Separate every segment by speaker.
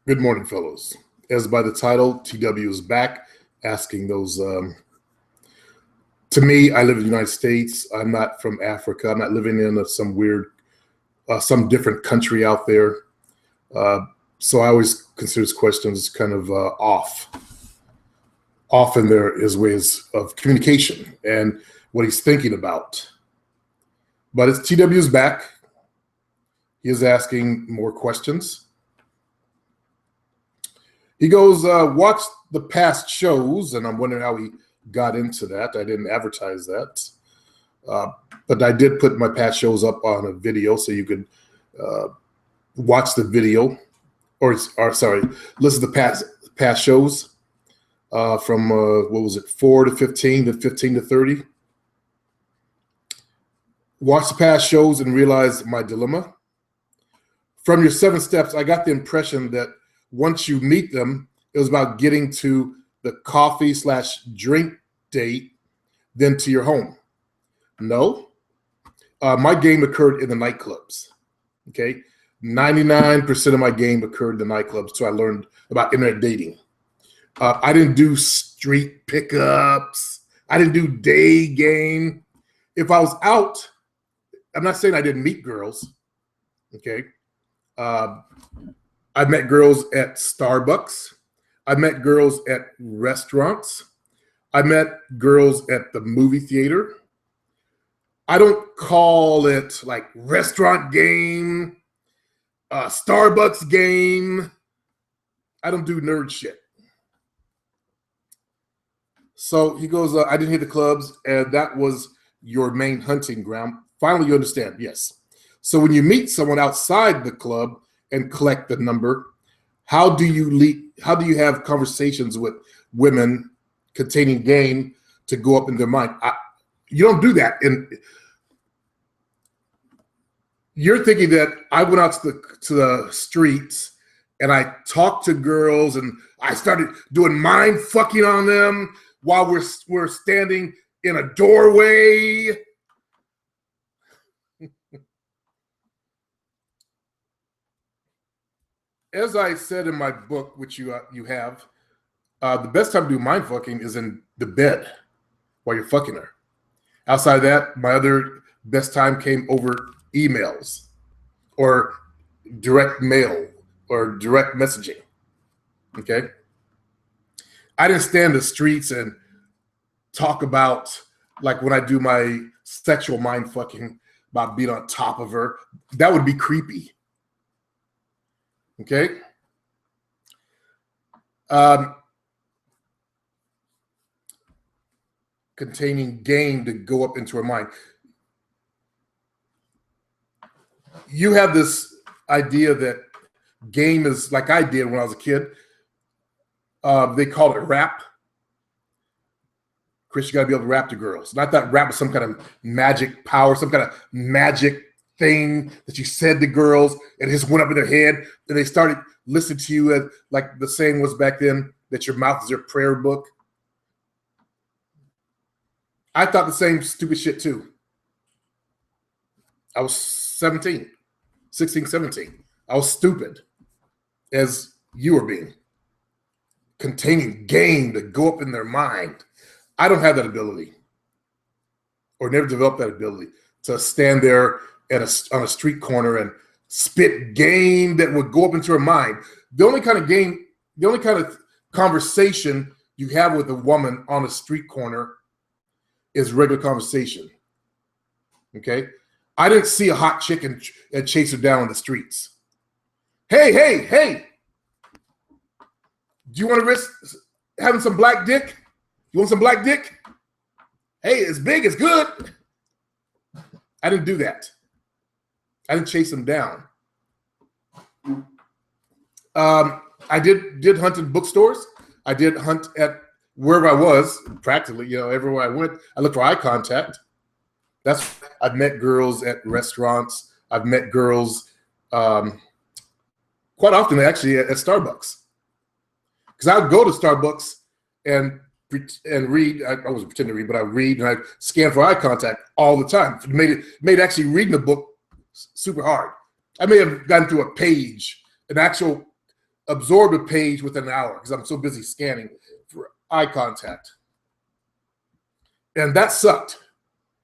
Speaker 1: Good morning, fellows. As by the title, TW is back asking those. To me, I live in the United States. I'm not from Africa. I'm not living in some weird, some different country out there. So I always consider his questions kind of off. Often there is ways of communication and what he's thinking about. But as TW is back, he is asking more questions. He goes, watch the past shows, and I'm wondering how he got into that. I didn't advertise that. But I did put my past shows up on a video so you could watch the video, or sorry, listen to past shows from, what was it, 4 to 15 to 15 to 30. Watch the past shows and realize my dilemma. From your 7 steps, I got the impression that once you meet them, it was about getting to the coffee/drink date, then to your home. No, my game occurred in the nightclubs. Okay, 99% of my game occurred in the nightclubs. So I learned about internet dating. I didn't do street pickups. I didn't do day game. If I was out, I'm not saying I didn't meet girls. Okay. I met girls at Starbucks. I met girls at restaurants. I met girls at the movie theater. I don't call it like restaurant game, Starbucks game. I don't do nerd shit. So he goes, I didn't hit the clubs, and that was your main hunting ground. Finally, you understand. Yes. So when you meet someone outside the club and collect the number, how do you have conversations with women containing game to go up in their mind? You don't do that. And you're thinking that I went out to the streets and I talked to girls and I started doing mind fucking on them while we're standing in a doorway. As I said in my book, which you have, the best time to do mind fucking is in the bed while you're fucking her. Outside of that, my other best time came over emails or direct mail or direct messaging. Okay? I didn't stand the streets and talk about, like when I do my sexual mind fucking, about being on top of her. That would be creepy. Okay. Containing game to go up into her mind. You have this idea that game is like I did when I was a kid. They call it rap. Chris, you got to be able to rap to girls. Not that rap is some kind of magic power, some kind of magic thing that you said to girls and it just went up in their head and they started listening to you, as like the saying was back then, that your mouth is your prayer book. I thought the same stupid shit too. I was 16, 17. I was stupid as you were being. Containing game to go up in their mind. I don't have that ability, or never developed that ability to stand there on a street corner and spit game that would go up into her mind. The only kind of conversation you have with a woman on a street corner is regular conversation. Okay? I didn't see a hot chick and chase her down on the streets. Hey. Do you want to risk having some black dick? You want some black dick? Hey, it's big, it's good. I didn't do that. I didn't chase them down. I did hunt in bookstores. I did hunt at wherever I was, practically, everywhere I went. I looked for eye contact. I've met girls at restaurants. I've met girls quite often, actually, at Starbucks. Because I would go to Starbucks and read. I wasn't pretending to read, but I read and I scan for eye contact all the time. It made actually reading a book super hard. I may have gotten through a page, an actual absorb a page within an hour because I'm so busy scanning for eye contact. And that sucked.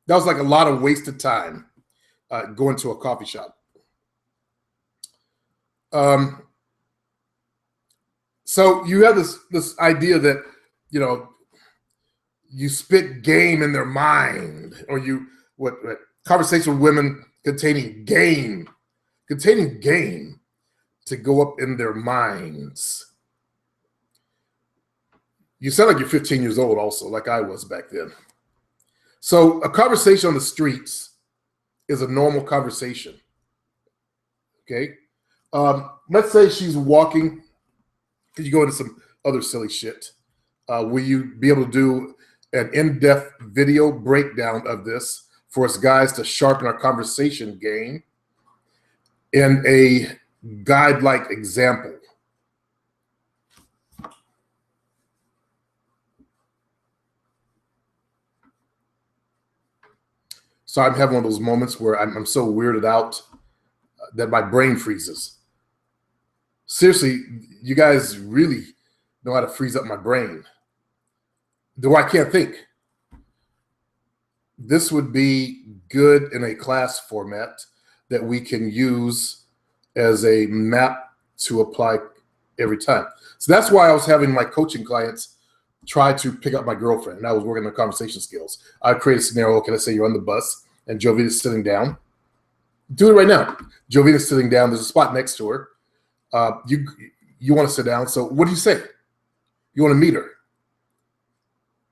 Speaker 1: That was like a lot of wasted time going to a coffee shop. So you have this idea that, you know, you spit game in their mind, or you what conversation with women containing game to go up in their minds. You sound like you're 15 years old also, like I was back then. So a conversation on the streets is a normal conversation, okay? Let's say she's walking, because you go into some other silly shit. Will you be able to do an in-depth video breakdown of this for us guys to sharpen our conversation game in a guide-like example? So I'm having one of those moments where I'm so weirded out that my brain freezes. Seriously, you guys really know how to freeze up my brain. Though I can't think. This would be good in a class format that we can use as a map to apply every time. So that's why I was having my coaching clients try to pick up my girlfriend, and I was working on conversation skills. I create a scenario. Okay, let's say you're on the bus and Jovita's sitting down. Do it right now. Jovita's sitting down. There's a spot next to her. You want to sit down. So what do you say? You want to meet her.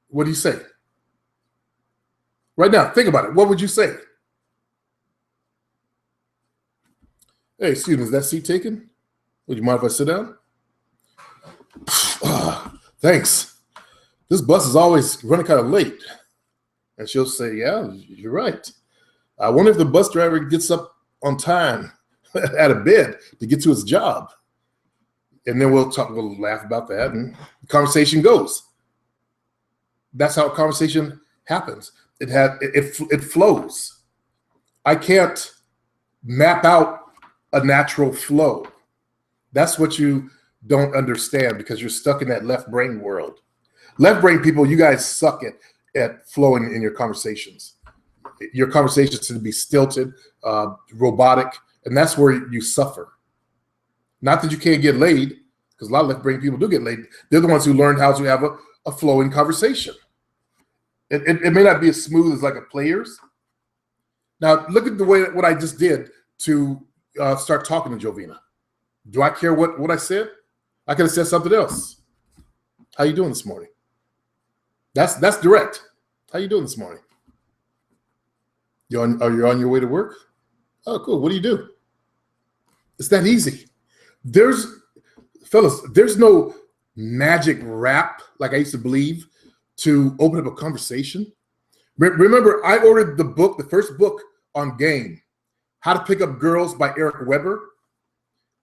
Speaker 1: What do you say? Right now, think about it. What would you say? Hey, excuse me, is that seat taken? Would you mind if I sit down? Thanks. This bus is always running kind of late. And she'll say, yeah, you're right. I wonder if the bus driver gets up on time out of bed to get to his job. And then we'll laugh about that, and the conversation goes. That's how a conversation happens. It flows. I can't map out a natural flow. That's what you don't understand because you're stuck in that left brain world. Left brain people, you guys suck at flowing in your conversations. Your conversations tend to be stilted, robotic, and that's where you suffer. Not that you can't get laid, because a lot of left brain people do get laid. They're the ones who learned how to have a flowing conversation. It may not be as smooth as like a player's. Now, look at the way what I just did to start talking to Jovina. Do I care what I said? I could have said something else. How you doing this morning? That's direct. How you doing this morning? Are you on your way to work? Oh, cool. What do you do? It's that easy. Fellas, there's no magic rap like I used to believe to open up a conversation. Remember, I ordered the first book on game, How to Pick Up Girls by Eric Weber.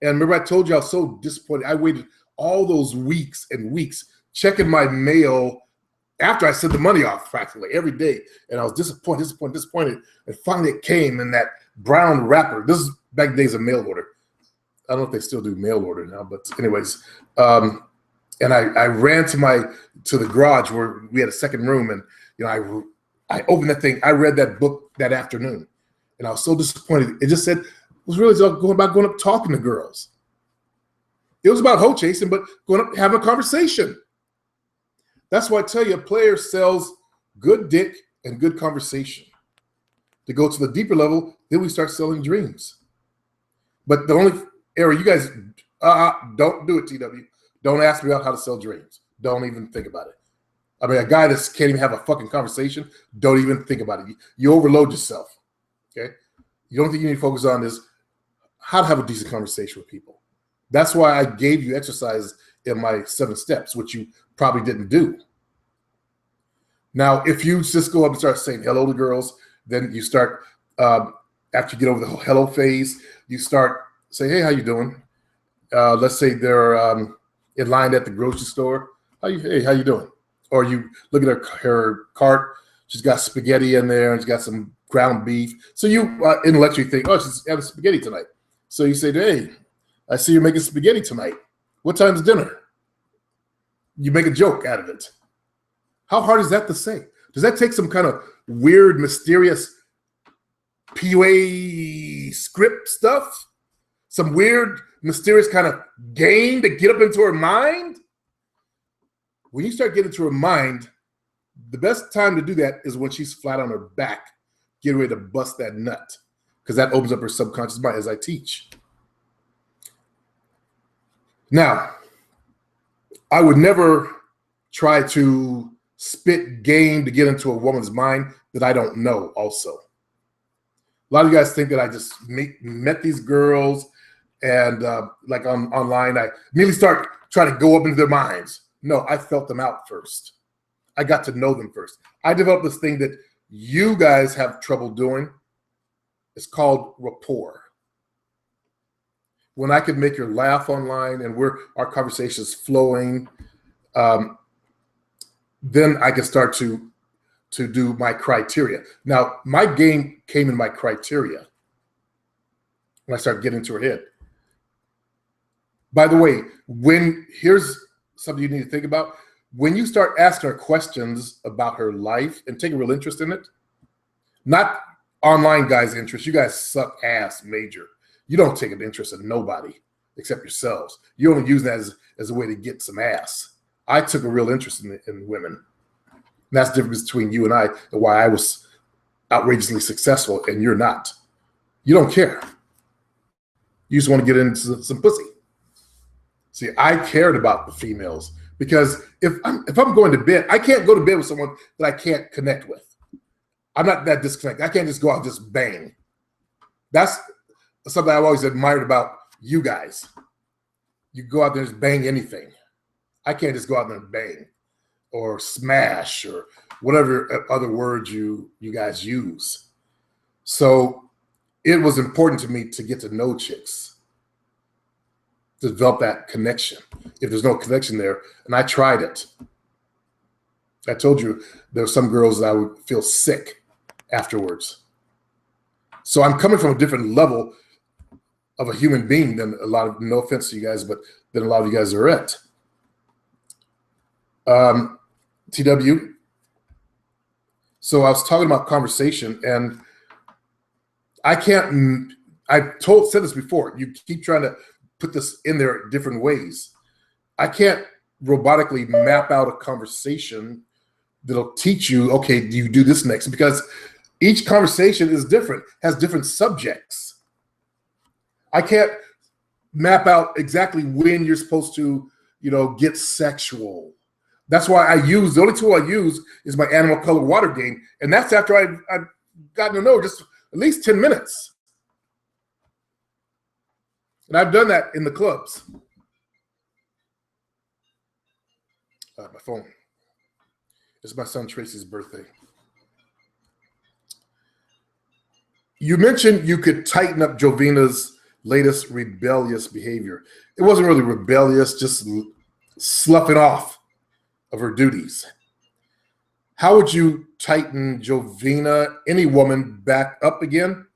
Speaker 1: And remember, I told you I was so disappointed. I waited all those weeks and weeks checking my mail after I sent the money off practically every day. And I was disappointed. And finally it came in that brown wrapper. This is back in the days of mail order. I don't know if they still do mail order now, but anyways. And I ran to the garage where we had a second room, and I opened that thing. I read that book that afternoon, and I was so disappointed. It just said it was really about going up talking to girls. It was about hoe chasing, but going up having a conversation. That's why I tell you, a player sells good dick and good conversation. To go to the deeper level, then we start selling dreams. But the only area you guys don't do it, TW. Don't ask me about how to sell dreams. Don't even think about it. I mean, a guy that can't even have a fucking conversation, don't even think about it. You overload yourself, okay? The only thing you need to focus on is how to have a decent conversation with people. That's why I gave you exercises in my 7 steps, which you probably didn't do. Now, if you just go up and start saying hello to girls, then you start, after you get over the hello phase, you start saying, hey, how you doing? Let's say they're in line at the grocery store. Hey, how you doing? Or you look at her cart. She's got spaghetti in there, and she's got some ground beef. So you intellectually think, oh, she's having spaghetti tonight. So you say, hey, I see you're making spaghetti tonight. What time's dinner? You make a joke out of it. How hard is that to say? Does that take some kind of weird, mysterious PUA script stuff? Some weird, mysterious kind of game to get up into her mind? When you start getting into her mind, the best time to do that is when she's flat on her back, getting ready to bust that nut, because that opens up her subconscious mind as I teach. Now, I would never try to spit game to get into a woman's mind that I don't know also. A lot of you guys think that I just met these girls and like online, I immediately start trying to go up into their minds. No, I felt them out first. I got to know them first. I developed this thing that you guys have trouble doing. It's called rapport. When I could make her laugh online and our conversation is flowing, then I can start to do my criteria. Now, my game came in my criteria when I started getting into her head. By the way, here's something you need to think about. When you start asking her questions about her life and take a real interest in it, not online guys' interest, you guys suck ass major. You don't take an interest in nobody except yourselves. You only use that as a way to get some ass. I took a real interest in women. And that's the difference between you and I, and why I was outrageously successful and you're not. You don't care. You just want to get into some pussy. See, I cared about the females because if I'm going to bed, I can't go to bed with someone that I can't connect with. I'm not that disconnected. I can't just go out and just bang. That's something I've always admired about you guys. You go out there and just bang anything. I can't just go out there and bang or smash or whatever other words you guys use. So it was important to me to get to know chicks, to develop that connection. If there's no connection there, and I tried it. I told you there were some girls that I would feel sick afterwards. So I'm coming from a different level of a human being than a lot of, no offense to you guys, but than a lot of you guys are at. TW. So I was talking about conversation, and I said this before. You keep trying to put this in there different ways. I can't robotically map out a conversation that'll teach you, okay, do you do this next? Because each conversation is different, has different subjects. I can't map out exactly when you're supposed to, get sexual. That's why the only tool I use is my animal color water game. And that's after I've gotten to know just at least 10 minutes. And I've done that in the clubs. My phone. It's my son Tracy's birthday. You mentioned you could tighten up Jovina's latest rebellious behavior. It wasn't really rebellious, just sloughing off of her duties. How would you tighten Jovina, any woman, back up again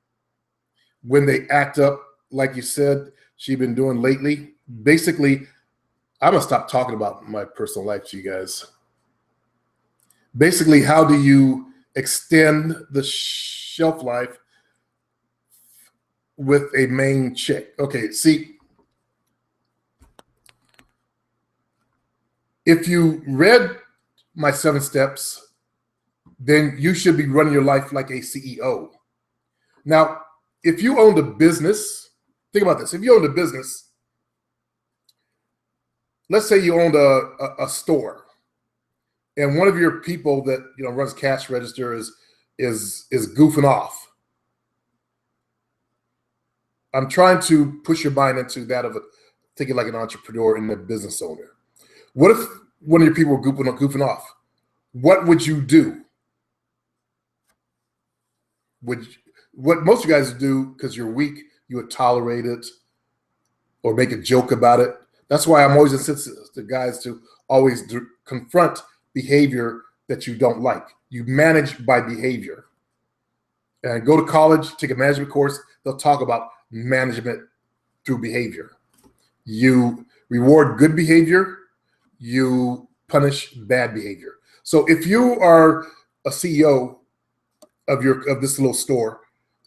Speaker 1: when they act up like you said she's been doing lately? Basically, I'm going to stop talking about my personal life to you guys. Basically, how do you extend the shelf life with a main chick? Okay, see, if you read my 7 steps, then you should be running your life like a CEO. Now, if you owned a business, think about this. If you owned a business, let's say you owned a store, and one of your people that runs cash register is goofing off. I'm trying to push your mind into that of thinking like an entrepreneur and a business owner. What if one of your people were goofing off? What would you do? What most of you guys do, because you're weak, you would tolerate it or make a joke about it. That's why I'm always insistent to guys to always confront behavior that you don't like. You manage by behavior. And go to college, take a management course. They'll talk about management through behavior. You reward good behavior, you punish bad behavior. So if you are a CEO of this little store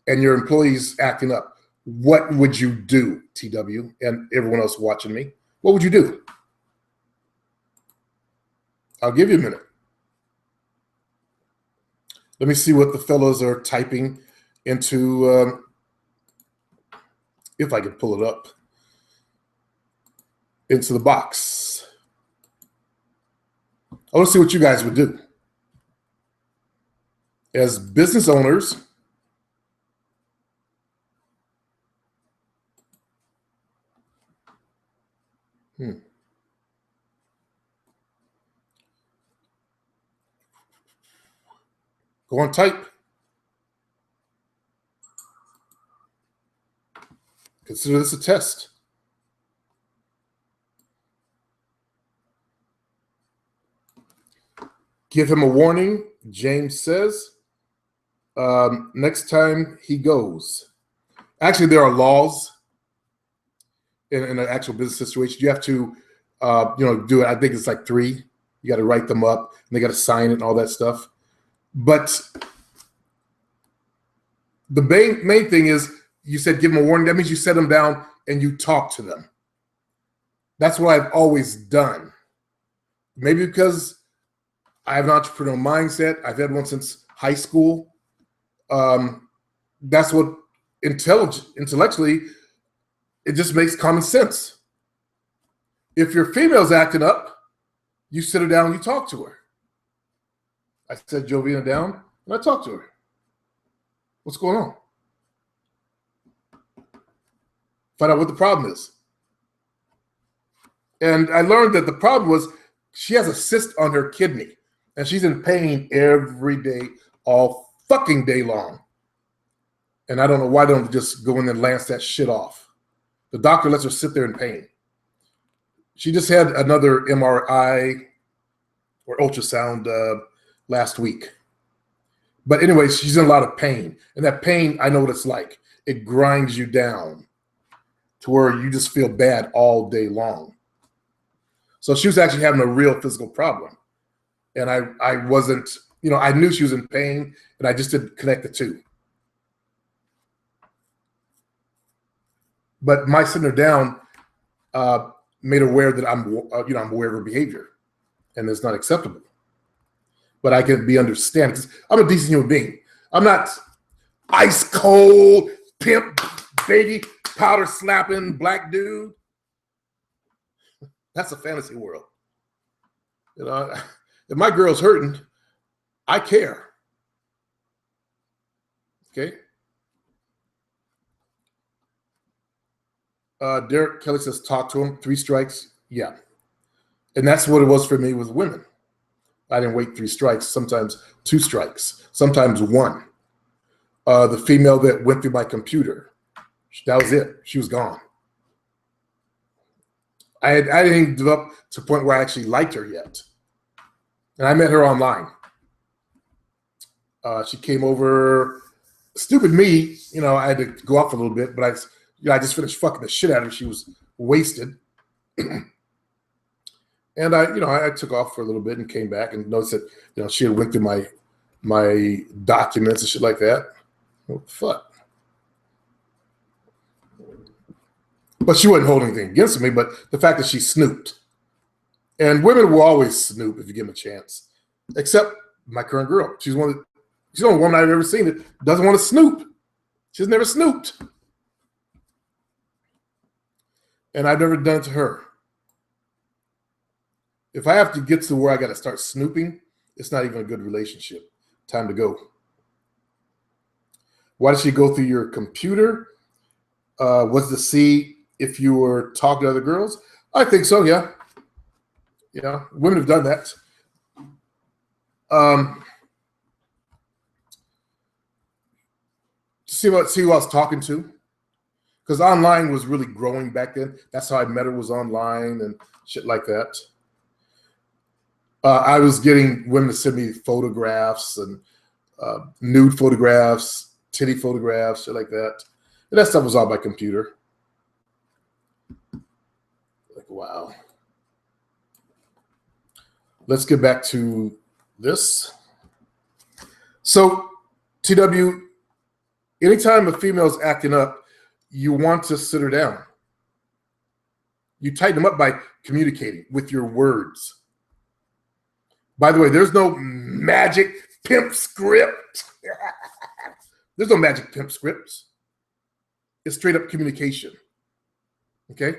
Speaker 1: and your employees acting up, what would you do, TW, and everyone else watching me? What would you do? I'll give you a minute. Let me see what the fellows are typing into, if I can pull it up, into the box. I want to see what you guys would do. As business owners, go on, type. Consider this a test. Give him a warning, James says. Next time he goes. Actually, there are laws in an actual business situation. You have to, do it. I think it's like 3. You got to write them up, and they got to sign it and all that stuff. But the main thing is, you said give them a warning. That means you set them down and you talk to them. That's what I've always done. Maybe because I have an entrepreneurial mindset. I've had one since high school. That's what intellectually, it just makes common sense. If your female's acting up, you sit her down and you talk to her. I set Jovina down and I talked to her. What's going on? Find out what the problem is. And I learned that the problem was she has a cyst on her kidney and she's in pain every day, all fucking day long. And I don't know why they don't just go in and lance that shit off. The doctor lets her sit there in pain. She just had another MRI or ultrasound last week. But anyway, she's in a lot of pain. And that pain, I know what it's like. It grinds you down to where you just feel bad all day long. So she was actually having a real physical problem. And I wasn't, I knew she was in pain and I just didn't connect the two. But my sitting her down made her aware that I'm aware of her behavior and it's not acceptable. But I can be understanding because I'm a decent human being. I'm not ice cold, pimp, baby, powder slapping black dude. That's a fantasy world. If my girl's hurting, I care. Okay. Derek Kelly says, talk to him. 3 strikes. Yeah. And that's what it was for me with women. I didn't wait 3 strikes, sometimes 2 strikes, sometimes 1. The female that went through my computer, that was it. She was gone. I didn't develop to the point where I actually liked her yet. And I met her online. She came over, stupid me, I had to go out for a little bit, but I just finished fucking the shit out of her. She was wasted. And I took off for a little bit and came back and noticed that, she had went through my documents and shit like that. What the fuck? But she wasn't holding anything against me, but the fact that she snooped. And women will always snoop if you give them a chance. Except my current girl. She's the only woman I've ever seen that doesn't want to snoop. She's never snooped. And I've never done it to her. If I have to get to where I got to start snooping, it's not even a good relationship. Time to go. Why did she go through your computer? Was to see if you were talking to other girls? I think so, yeah. Women have done that. See who I was talking to. Because online was really growing back then. That's how I met her, was online and shit like that. I was getting women to send me photographs and nude photographs, titty photographs, shit like that. And that stuff was all by computer. Like, Wow. Let's get back to this. So, TW, anytime a female is acting up, you want to sit her down. You tighten them up by communicating with your words. By the way, there's no magic pimp script. There's no magic pimp scripts. It's straight up communication. Okay?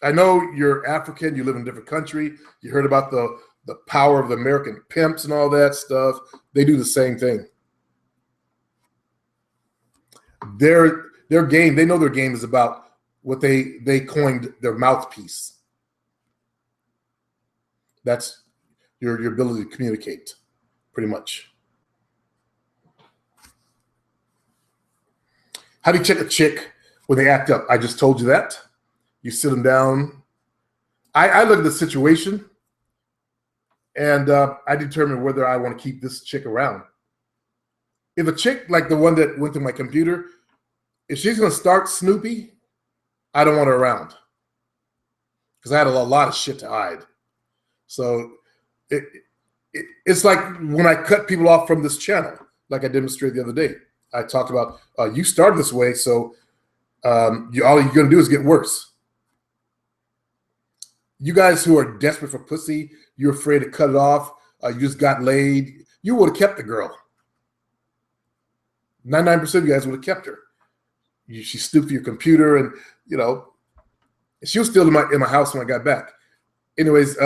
Speaker 1: I know you're African, you live in a different country. You heard about the power of the American pimps and all that stuff. They do the same thing. Their game, they know their game is about what they coined their mouthpiece. That's your ability to communicate, pretty much. How do you check a chick when they act up? I just told you that. You sit them down. I look at the situation, and I determine whether I want to keep this chick around. If a chick like the one that went to my computer, if she's going to start Snoopy, I don't want her around because I had a lot of shit to hide. So it's like when I cut people off from this channel, like I demonstrated the other day. I talked about you started this way, so all you're going to do is get worse. You guys who are desperate for pussy, you're afraid to cut it off, you just got laid, you would have kept the girl. 99% of you guys would have kept her. She stooped to your computer, and she was still in my house when I got back. Anyways,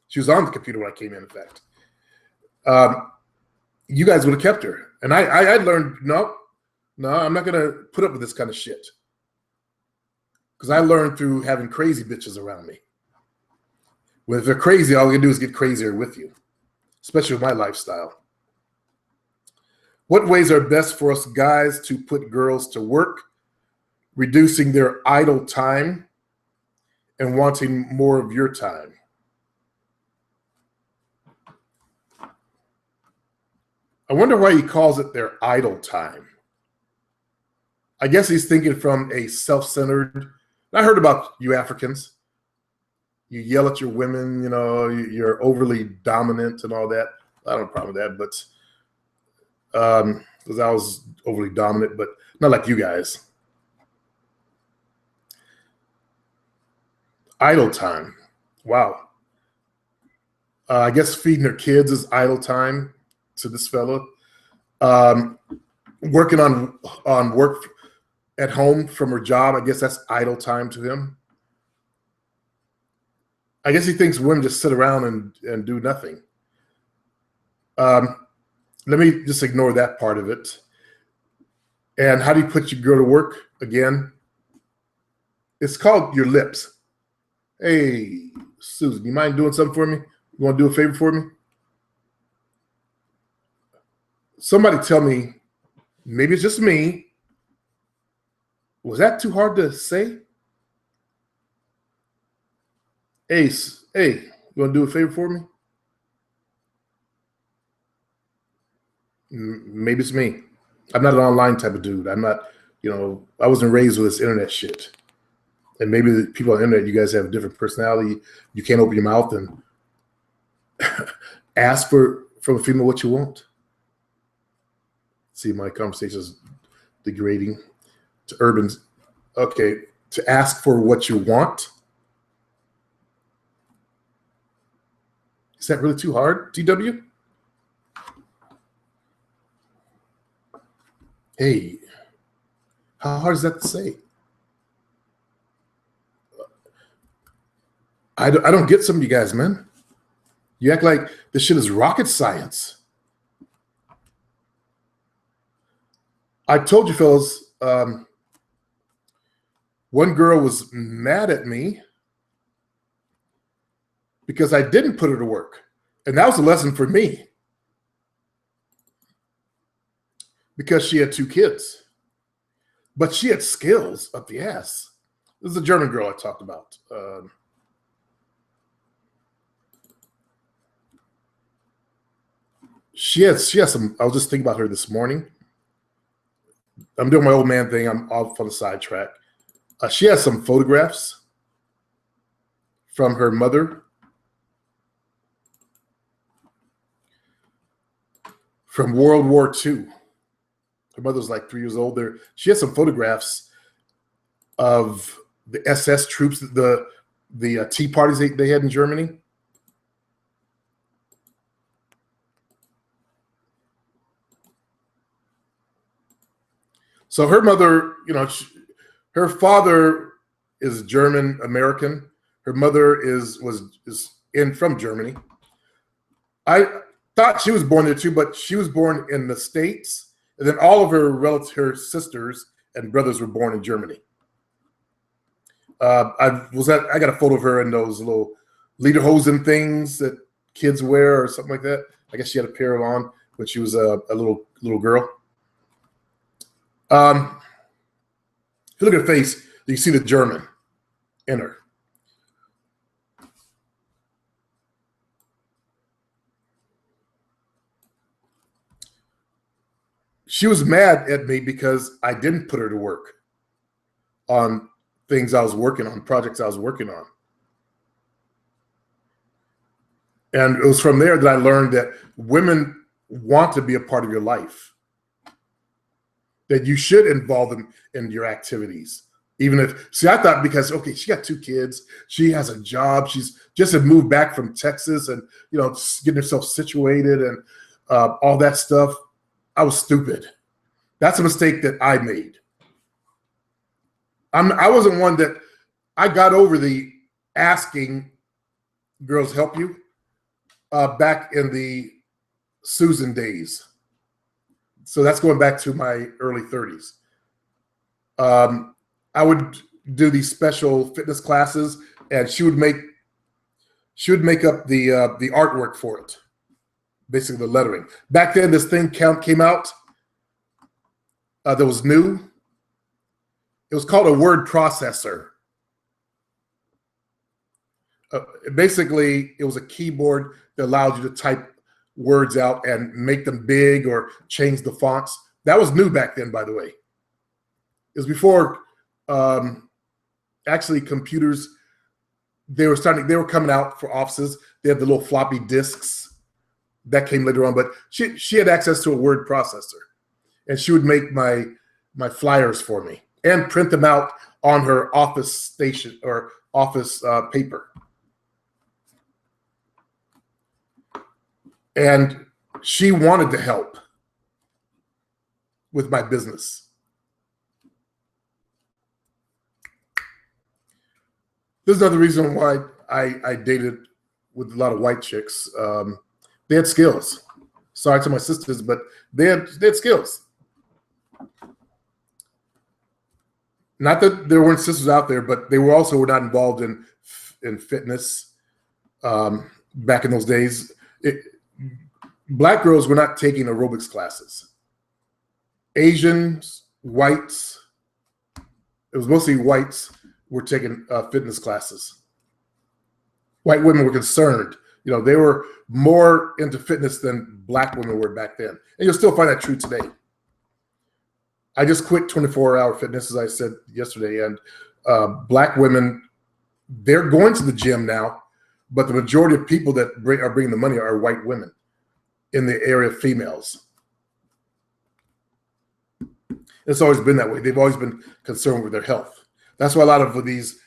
Speaker 1: she was on the computer when I came in. In fact, you guys would have kept her, and I learned no, I'm not gonna put up with this kind of shit because I learned through having crazy bitches around me. Well, if they're crazy, all we can do is get crazier with you, especially with my lifestyle. What ways are best for us guys to put girls to work, reducing their idle time and wanting more of your time? I wonder why he calls it their idle time. I guess he's thinking from a self-centered. I heard about you Africans. You yell at your women, you're overly dominant and all that. I don't have a problem with that, but because I was overly dominant, but not like you guys. Idle time. Wow. I guess feeding their kids is idle time to this fellow. Working on work at home from her job, I guess that's idle time to him. I guess he thinks women just sit around and do nothing. Let me just ignore that part of it. And how do you put your girl to work? Again, it's called your lips. Hey, Susan, you mind doing something for me? You want to do a favor for me? Somebody tell me, maybe it's just me. Was that too hard to say? Ace, hey, you want to do a favor for me? Maybe it's me. I'm not an online type of dude. I'm not, I wasn't raised with this internet shit. And maybe the people on the internet, you guys have a different personality. You can't open your mouth and ask from a female what you want. See, my conversation is degrading to urban. Okay, to ask for what you want. Is that really too hard, TW? Hey, how hard is that to say? I don't get some of you guys, man. You act like this shit is rocket science. I told you fellas, one girl was mad at me because I didn't put her to work. And that was a lesson for me. Because she had 2 kids. But she had skills up the ass. This is a German girl I talked about. She has some, I was just thinking about her this morning. I'm doing my old man thing. I'm off on the sidetrack. She has some photographs from her mother from World War II. Her mother was like 3 years old there. She has some photographs of the SS troops, the tea parties they had in Germany. So her mother, her father is German American. Her mother is from Germany. I thought she was born there too, but she was born in the States, and then all of her relatives, her sisters and brothers, were born in Germany. I got a photo of her in those little lederhosen things that kids wear or something like that. I guess she had a pair on when she was a little girl. If you look at her face, you see the German in her. She was mad at me because I didn't put her to work on things I was working on, projects I was working on. And it was from there that I learned that women want to be a part of your life, that you should involve them in your activities. Even if, I thought because, okay, she got 2 kids, she has a job, she's just had moved back from Texas and, getting herself situated and all that stuff. I was stupid. That's a mistake that I made. I wasn't one that, I got over the asking girls help you back in the Susan days. So that's going back to my early 30s. I would do these special fitness classes, and she would make up the artwork for it, basically the lettering. Back then, this thing came out that was new. It was called a word processor. Basically, it was a keyboard that allowed you to type words out and make them big or change the fonts. That was new back then, by the way. It was before actually computers. They were coming out for offices. They had the little floppy disks that came later on, but she had access to a word processor, and she would make my flyers for me and print them out on her office station or office paper. And she wanted to help with my business. There's another reason why I dated with a lot of white chicks. They had skills. Sorry to my sisters, but they had skills. Not that there weren't sisters out there, but they were not involved in fitness back in those days. Black girls were not taking aerobics classes. Asians, whites, it was mostly whites, were taking fitness classes. White women were concerned. They were more into fitness than black women were back then. And you'll still find that true today. I just quit 24-hour fitness, as I said yesterday, and black women, they're going to the gym now, but the majority of people that are bringing the money are white women in the area of females. It's always been that way. They've always been concerned with their health. That's why a lot of these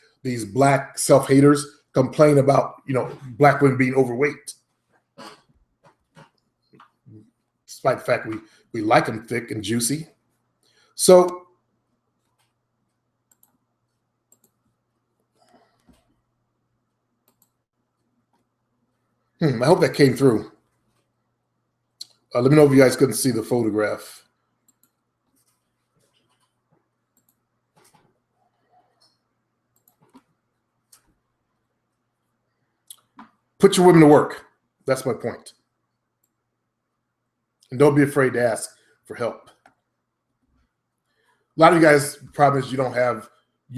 Speaker 1: black self-haters complain about, black women being overweight. Despite the fact we like them thick and juicy. So I hope that came through. Let me know if you guys couldn't see the photograph. Put your women to work. That's my point. And don't be afraid to ask for help. A lot of you guys, the problem is you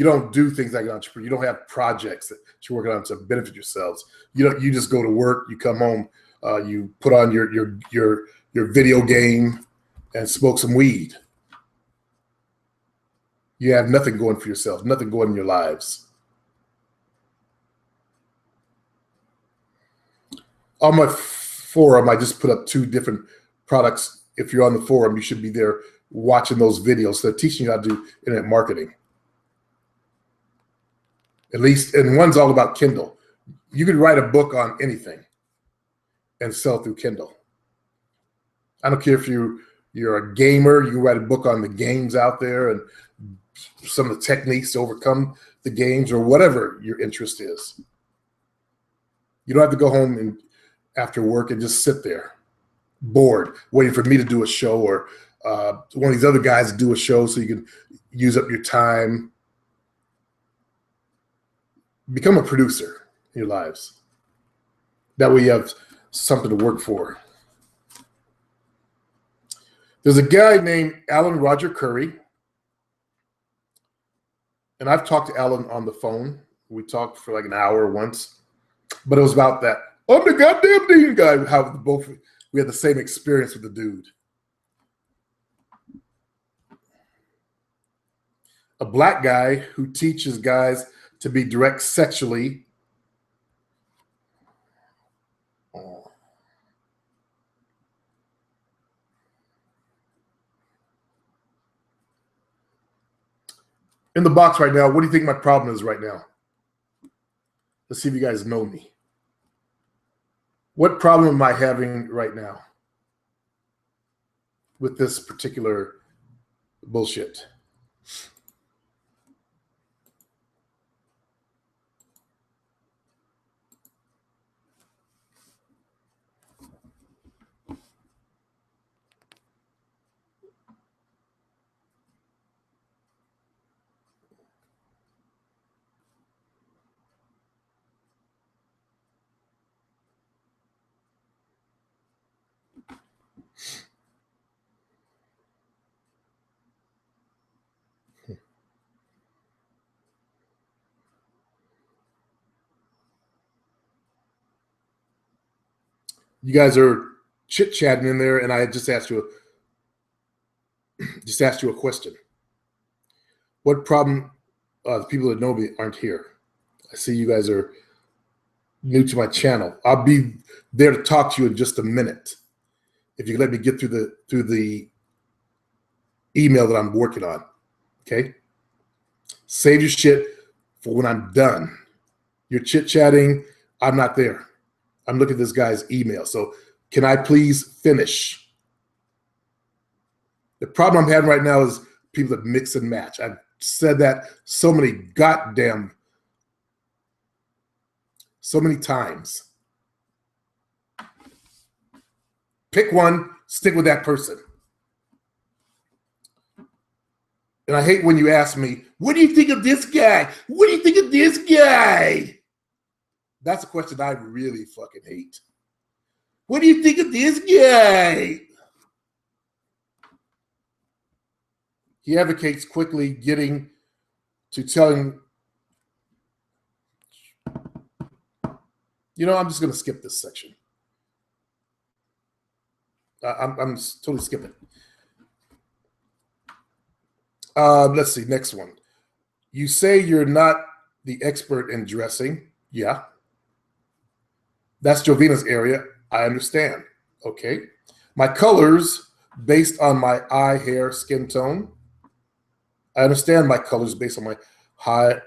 Speaker 1: don't do things like an entrepreneur. You don't have projects that you're working on to benefit yourselves. You just go to work, you come home, you put on your video game and smoke some weed. You have nothing going for yourself, nothing going in your lives. On my forum, I just put up 2 different products. If you're on the forum, you should be there watching those videos. They're teaching you how to do internet marketing. At least, and one's all about Kindle. You could write a book on anything and sell through Kindle. I don't care if you're a gamer, you write a book on the games out there and some of the techniques to overcome the games or whatever your interest is. You don't have to go home and after work and just sit there bored waiting for me to do a show or one of these other guys to do a show so you can use up your time. Become a producer in your lives. That way you have something to work for. There's a guy named Alan Roger Curry, and I've talked to Alan on the phone. We talked for like an hour once, but it was about that. I'm the goddamn dean guy. How we had the same experience with the dude. A black guy who teaches guys to be direct sexually. In the box right now, what do you think my problem is right now? Let's see if you guys know me. What problem am I having right now with this particular bullshit? You guys are chit-chatting in there, and I just asked you a question. What problem? The people that know me aren't here. I see you guys are new to my channel. I'll be there to talk to you in just a minute. If you let me get through the email that I'm working on, okay? Save your shit for when I'm done. You're chit-chatting. I'm not there. I'm looking at this guy's email. So can I please finish? The problem I'm having right now is people that mix and match. I've said that so many times. Pick one, stick with that person. And I hate when you ask me, what do you think of this guy? What do you think of this guy? That's a question I really fucking hate. What do you think of this guy? He advocates quickly getting to telling, you know, I'm just going to skip this section. I'm totally skipping. Let's see, next one. You say you're not the expert in dressing. Yeah. That's Jovina's area. I understand. Okay. My colors based on my eye, hair, skin tone. I understand my colors based on my height,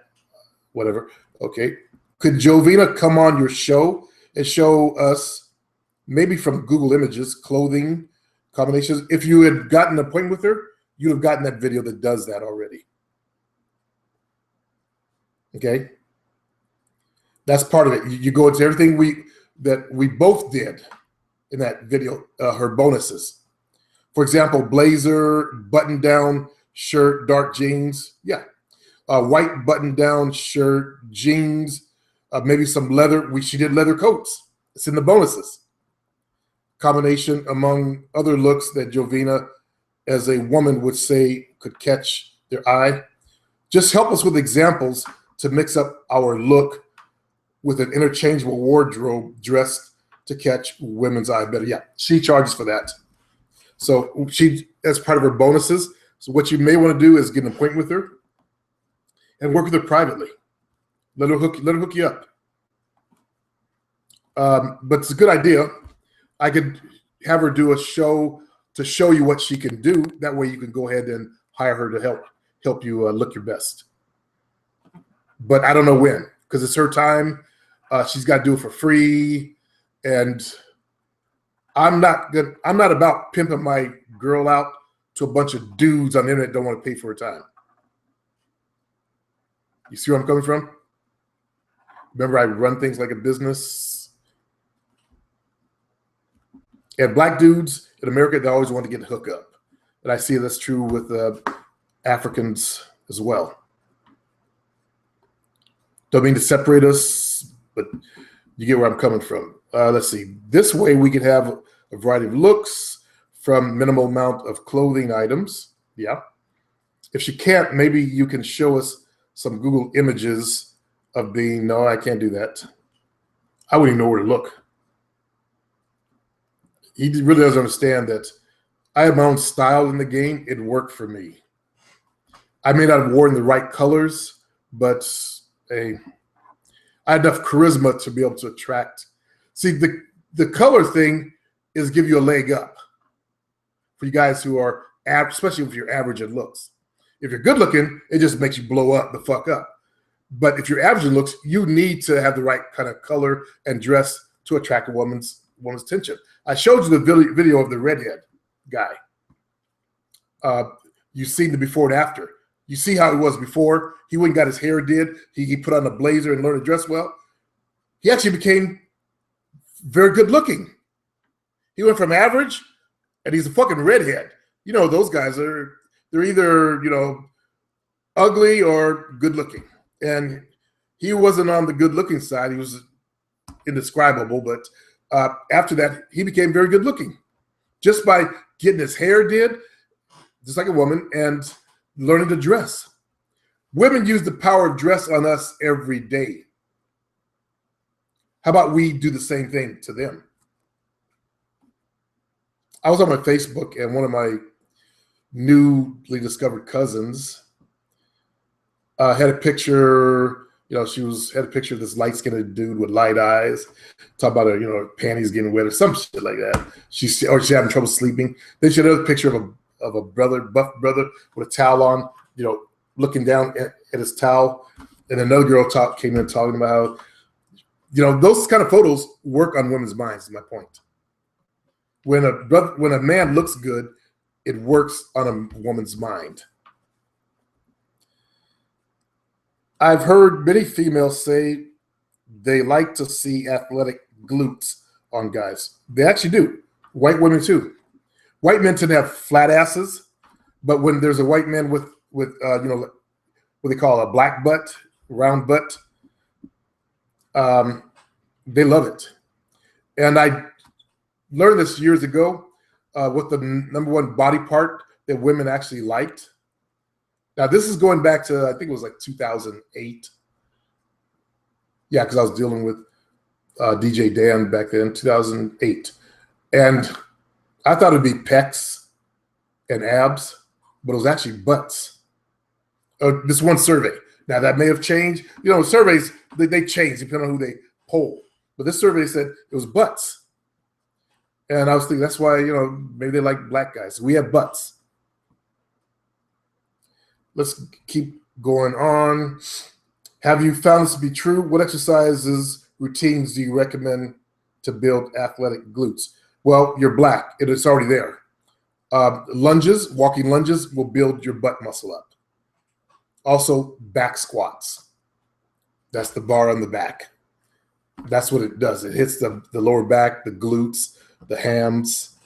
Speaker 1: whatever. Okay. Could Jovina come on your show and show us, maybe from Google Images, clothing combinations? If you had gotten an appointment with her, you'd have gotten that video that does that already. Okay. That's part of it. You go into everything that we both did in that video, her bonuses. For example, blazer, button-down shirt, dark jeans. Yeah. White button-down shirt, jeans, maybe some leather. She did leather coats. It's in the bonuses. Combination among other looks that Jovina, as a woman, would say could catch their eye. Just help us with examples to mix up our look with an interchangeable wardrobe dressed to catch women's eye better. Yeah, she charges for that. So she, as part of her bonuses, so what you may want to do is get an appointment with her and work with her privately. Let her hook you up. But it's a good idea. I could have her do a show to show you what she can do. That way you can go ahead and hire her to help you look your best. But I don't know when, because it's her time. She's got to do it for free. And I'm not about pimping my girl out to a bunch of dudes on the internet that don't want to pay for her time. You see where I'm coming from? Remember, I run things like a business. And black dudes in America, they always want to get hooked up. And I see that's true with Africans as well. Don't mean to separate us, but you get where I'm coming from. Let's see. This way we can have a variety of looks from minimal amount of clothing items. Yeah. If she can't, maybe you can show us some Google images of being, no, I can't do that. I wouldn't even know where to look. He really doesn't understand that I have my own style in the game. It worked for me. I may not have worn the right colors, but I had enough charisma to be able to attract. See, the color thing is give you a leg up for you guys who are, especially if you're average in looks. If you're good looking, it just makes you blow up the fuck up. But if you're average in looks, you need to have the right kind of color and dress to attract a woman's attention. I showed you the video of the redhead guy. You've seen the before and after. You see how it was before. He went and got his hair did. He put on a blazer and learned to dress well. He actually became very good looking. He went from average, and he's a fucking redhead. You know, those guys they're either, you know, ugly or good looking. And he wasn't on the good looking side. He was indescribable, but after that, he became very good looking just by getting his hair did, just like a woman, and learning to dress. Women use the power of dress on us every day. How about we do the same thing to them? I was on my Facebook, and one of my newly discovered cousins had a picture. You know, had a picture of this light-skinned dude with light eyes. Talk about her, you know, her panties getting wet or some shit like that. She's having trouble sleeping. Then she had another picture of a buff brother with a towel on, you know, looking down at his towel. And another girl came in talking about how, you know, those kind of photos work on women's minds, is my point. When a man looks good, it works on a woman's mind. I've heard many females say they like to see athletic glutes on guys. They actually do. White women too. White men tend to have flat asses, but when there's a white man with you know, what they call a black butt, round butt, they love it. And I learned this years ago what the number one body part that women actually liked. Now, this is going back to, I think it was like 2008. Yeah, because I was dealing with DJ Dan back then, 2008. And I thought it'd be pecs and abs, but it was actually butts. This one survey. Now, that may have changed. You know, surveys, they change depending on who they poll. But this survey said it was butts. And I was thinking, that's why, you know, maybe they like black guys. We have butts. Let's keep going on. Have you found this to be true? What exercises, routines do you recommend to build athletic glutes? Well, you're black. It's already there. Walking lunges will build your butt muscle up. Also, back squats. That's the bar on the back. That's what it does. It hits the lower back, the glutes, the hams,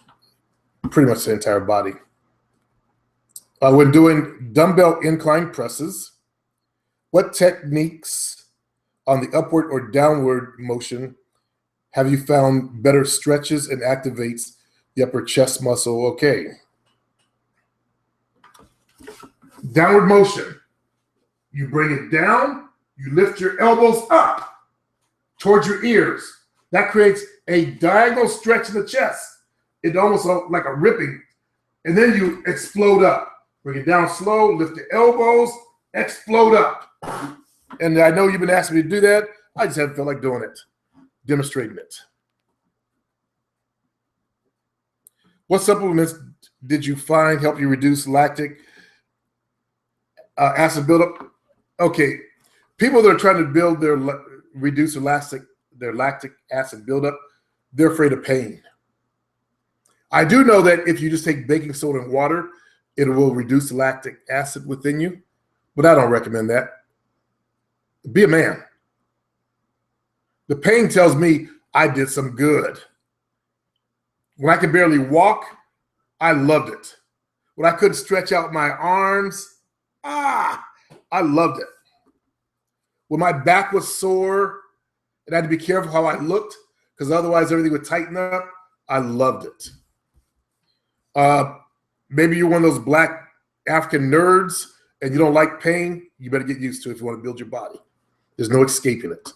Speaker 1: pretty much the entire body. When doing dumbbell incline presses, what techniques on the upward or downward motion have you found better stretches and activates the upper chest muscle? Okay. Downward motion. You bring it down, you lift your elbows up towards your ears. That creates a diagonal stretch in the chest. It's almost like a ripping. And then you explode up. Bring it down slow, lift the elbows, explode up. And I know you've been asking me to do that. I just haven't felt like doing it, demonstrating it. What supplements did you find help you reduce lactic acid buildup? Okay, people that are trying to build reduce their lactic acid buildup, they're afraid of pain. I do know that if you just take baking soda and water, it will reduce the lactic acid within you, but I don't recommend that. Be a man. The pain tells me I did some good. When I could barely walk, I loved it. When I couldn't stretch out my arms, I loved it. When my back was sore and I had to be careful how I looked because otherwise everything would tighten up, I loved it. Maybe you're one of those black African nerds and you don't like pain, you better get used to it if you want to build your body. There's no escaping it.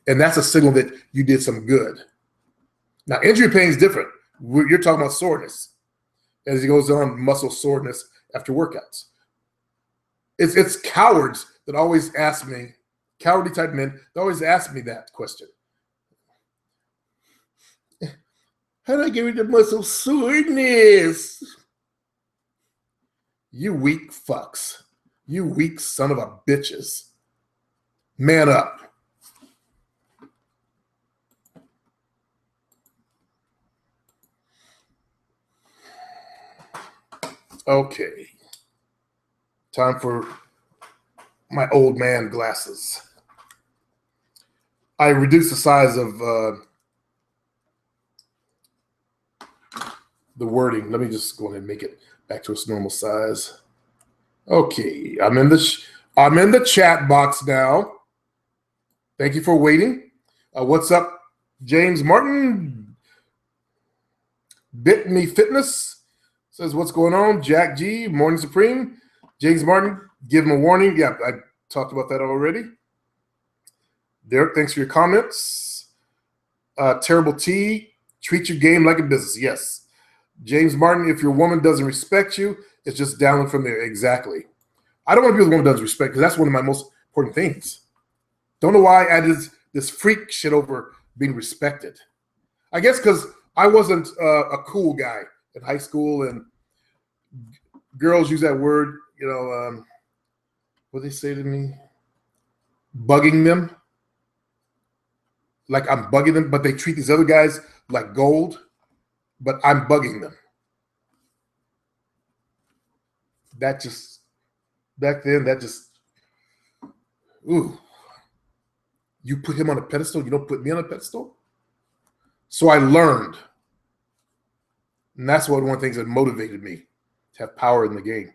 Speaker 1: And that's a signal that you did some good. Now, injury pain is different. You're talking about soreness. As he goes on, muscle soreness after workouts. It's cowards that always ask me, cowardly type men, that always ask me that question. How do I get rid of muscle soreness? You weak fucks. You weak son of a bitches. Man up. Okay. Time for my old man glasses. I reduced the size of the wording. Let me just go ahead and make it back to its normal size. Okay, I'm in the chat box now. Thank you for waiting. What's up, James Martin? Bit Me Fitness says, what's going on? Jack G, Morning Supreme. James Martin, give him a warning. Yeah, I talked about that already. Derek, thanks for your comments. Terrible T, treat your game like a business. Yes. James Martin, if your woman doesn't respect you, it's just download from there. Exactly. I don't want to be with a woman that doesn't respect because that's one of my most important things. Don't know why I did this freak shit over being respected. I guess because I wasn't a cool guy in high school, and girls use that word, what they say to me? Bugging them. Like I'm bugging them, but they treat these other guys like gold, but I'm bugging them. Back then, ooh. You put him on a pedestal, you don't put me on a pedestal? So I learned. And that's one of the things that motivated me to have power in the game.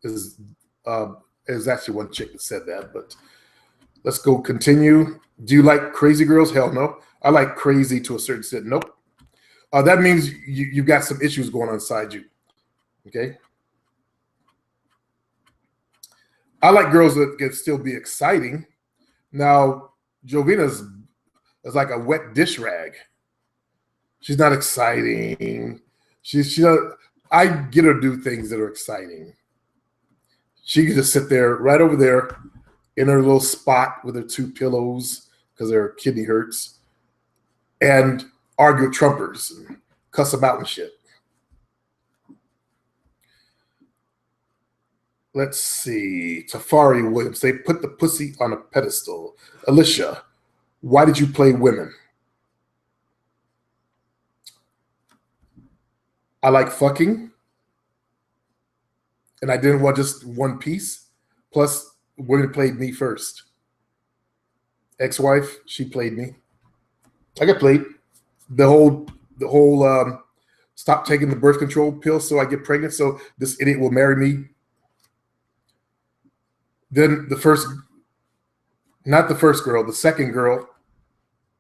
Speaker 1: Is actually one chick that said that, but let's go continue. Do you like crazy girls? Hell no. I like crazy to a certain extent. Nope. That means you've got some issues going on inside you. Okay. I like girls that can still be exciting. Now, Jovina's is like a wet dish rag. She's not exciting. I get her to do things that are exciting. She can just sit there right over there in her little spot with her two pillows because her kidney hurts and argue with Trumpers and cuss them out and shit. Let's see. Tafari Williams, they put the pussy on a pedestal. Alicia, why did you play women? I like fucking. And I didn't want just one piece. Plus, women played me first. Ex-wife, she played me. I got played. The whole stop taking the birth control pill so I get pregnant so this idiot will marry me. Then the second girl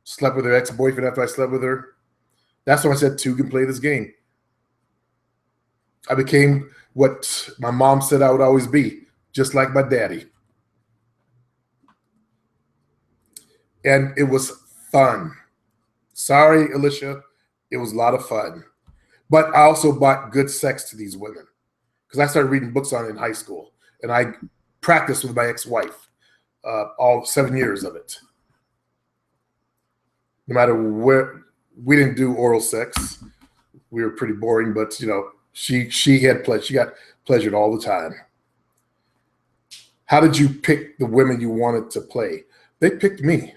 Speaker 1: slept with her ex-boyfriend after I slept with her. That's when I said two can play this game. I became what my mom said I would always be, just like my daddy. And it was fun. Sorry, Alicia. It was a lot of fun. But I also bought good sex to these women because I started reading books on it in high school. And I practiced with my ex-wife. all 7 years of it. No matter where, we didn't do oral sex. We were pretty boring, but you know, she had pleasure. She got pleasured all the time. How did you pick the women you wanted to play? They picked me.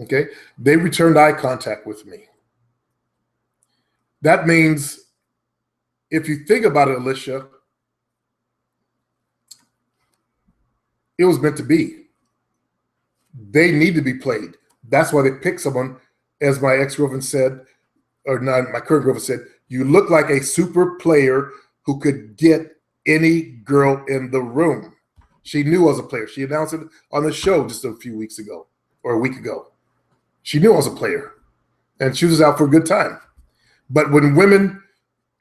Speaker 1: Okay, they returned eye contact with me. That means, if you think about it, Alicia, it was meant to be. They need to be played. That's why they picked someone, as my ex-girlfriend said, or not, my current girlfriend said, you look like a super player who could get any girl in the room. She knew I was a player. She announced it on the show just a few weeks ago, or a week ago. She knew I was a player, and she was out for a good time. But when women,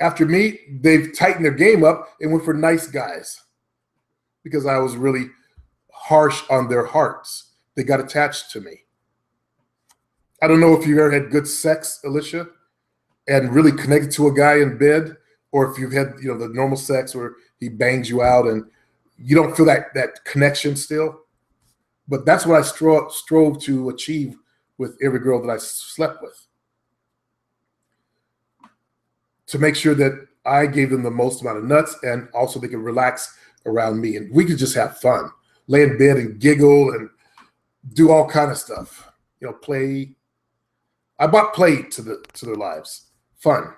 Speaker 1: after me, they've tightened their game up and went for nice guys, because I was really harsh on their hearts. They got attached to me. I don't know if you've ever had good sex, Alicia, and really connected to a guy in bed, or if you've had, you know, the normal sex where he bangs you out and you don't feel that connection still. But that's what I strove to achieve with every girl that I slept with, to make sure that I gave them the most amount of nuts, and also they could relax around me and we could just have fun, lay in bed and giggle and do all kind of stuff, you know, play. I brought play to their lives, fun.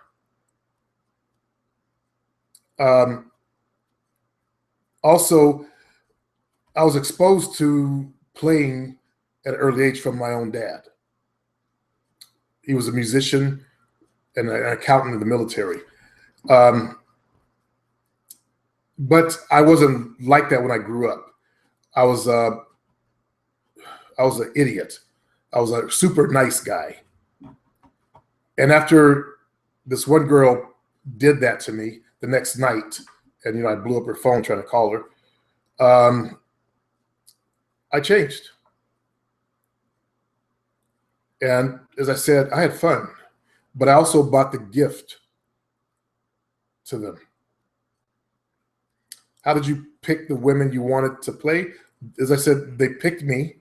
Speaker 1: Also, I was exposed to playing at an early age from my own dad. He was a musician and an accountant in the military. But I wasn't like that when I grew up. I was an idiot. I was a super nice guy. And after this one girl did that to me the next night, and you know, I blew up her phone trying to call her, I changed. And as I said, I had fun, but I also bought the gift to them. How did you pick the women you wanted to play? As I said, they picked me.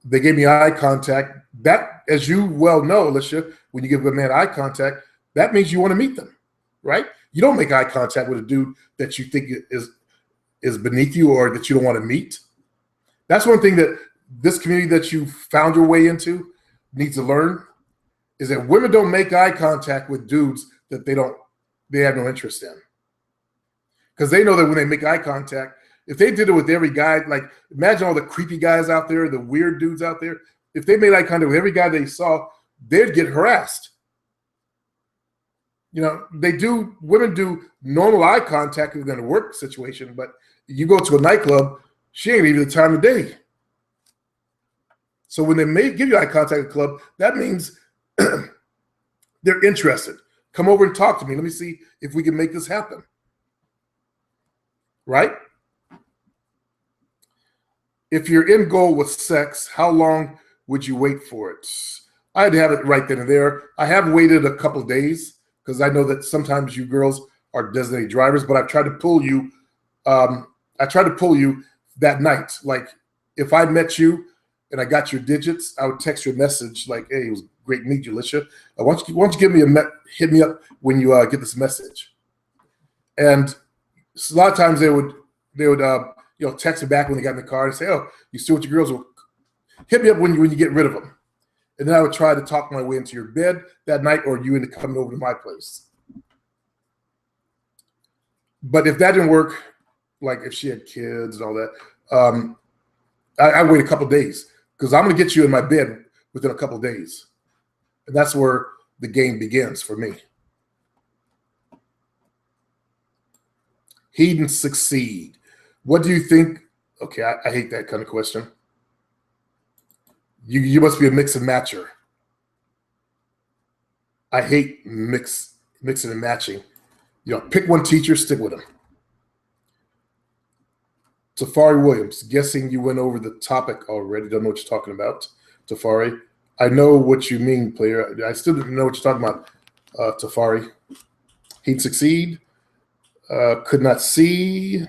Speaker 1: They gave me eye contact. That, as you well know, Alicia, when you give a man eye contact, that means you want to meet them, right? You don't make eye contact with a dude that you think is beneath you or that you don't want to meet. That's one thing that this community that you found your way into needs to learn, is that women don't make eye contact with dudes that they have no interest in. Because they know that when they make eye contact, if they did it with every guy, like imagine all the creepy guys out there, the weird dudes out there, if they made eye contact with every guy they saw, they'd get harassed. You know, women do normal eye contact within a work situation, but you go to a nightclub, she ain't even the time of day. So when they give you eye contact at the club, that means they're interested. Come over and talk to me. Let me see if we can make this happen. Right? If your end goal was sex, how long would you wait for it? I had to have it right then and there. I have waited a couple of days because I know that sometimes you girls are designated drivers, but I've tried to pull you. I tried to pull you that night. Like if I met you and I got your digits, I would text you a message like, "Hey, it was great to meet you, Alicia. Why don't you give me hit me up when you get this message?" And a lot of times they would text me back when they got in the car and say, "Oh, you still with your girls? Well, hit me up when you get rid of them." And then I would try to talk my way into your bed that night, or you into coming over to my place. But if that didn't work, like if she had kids and all that, I wait a couple of days because I'm going to get you in my bed within a couple of days. And that's where the game begins for me. He didn't succeed. What do you think? Okay, I hate that kind of question. You must be a mix and matcher. I hate mixing and matching. You know, pick one teacher, stick with him. Tafari Williams, guessing you went over the topic already. Don't know what you're talking about, Tafari. I know what you mean, player. I still didn't know what you're talking about, Tafari. He'd succeed. Could not see.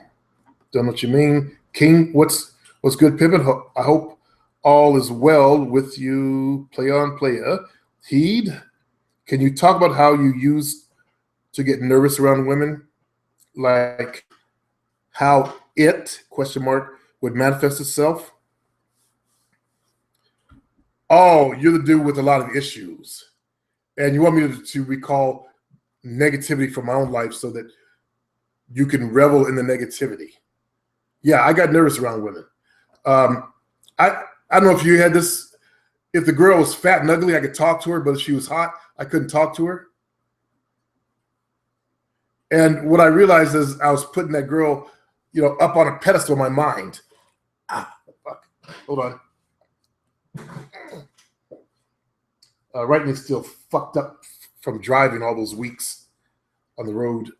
Speaker 1: Don't know what you mean. King, what's good, Pippin? I hope all is well with you. Play on, player. Heed, can you talk about how you used to get nervous around women? Like how it, question mark, would manifest itself? Oh, you're the dude with a lot of issues. And you want me to recall negativity from my own life so that you can revel in the negativity. Yeah, I got nervous around women. I don't know if you had this. If the girl was fat and ugly, I could talk to her, but if she was hot, I couldn't talk to her. And what I realized is I was putting that girl, up on a pedestal in my mind. Fuck. Hold on. Right knee still fucked up from driving all those weeks on the road.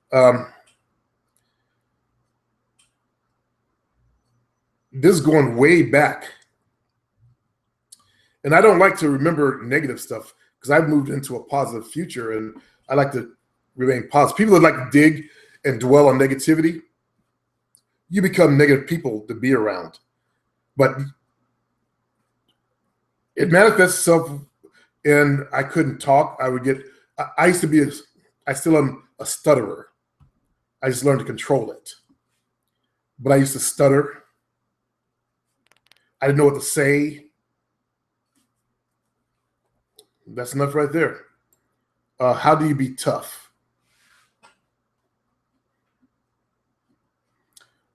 Speaker 1: This is going way back. And I don't like to remember negative stuff because I've moved into a positive future and I like to remain positive. People that like to dig and dwell on negativity, you become negative people to be around. But it manifests itself in I couldn't talk. I used to be, I still am a stutterer. I just learned to control it. But I used to stutter. I didn't know what to say. That's enough right there. How do you be tough?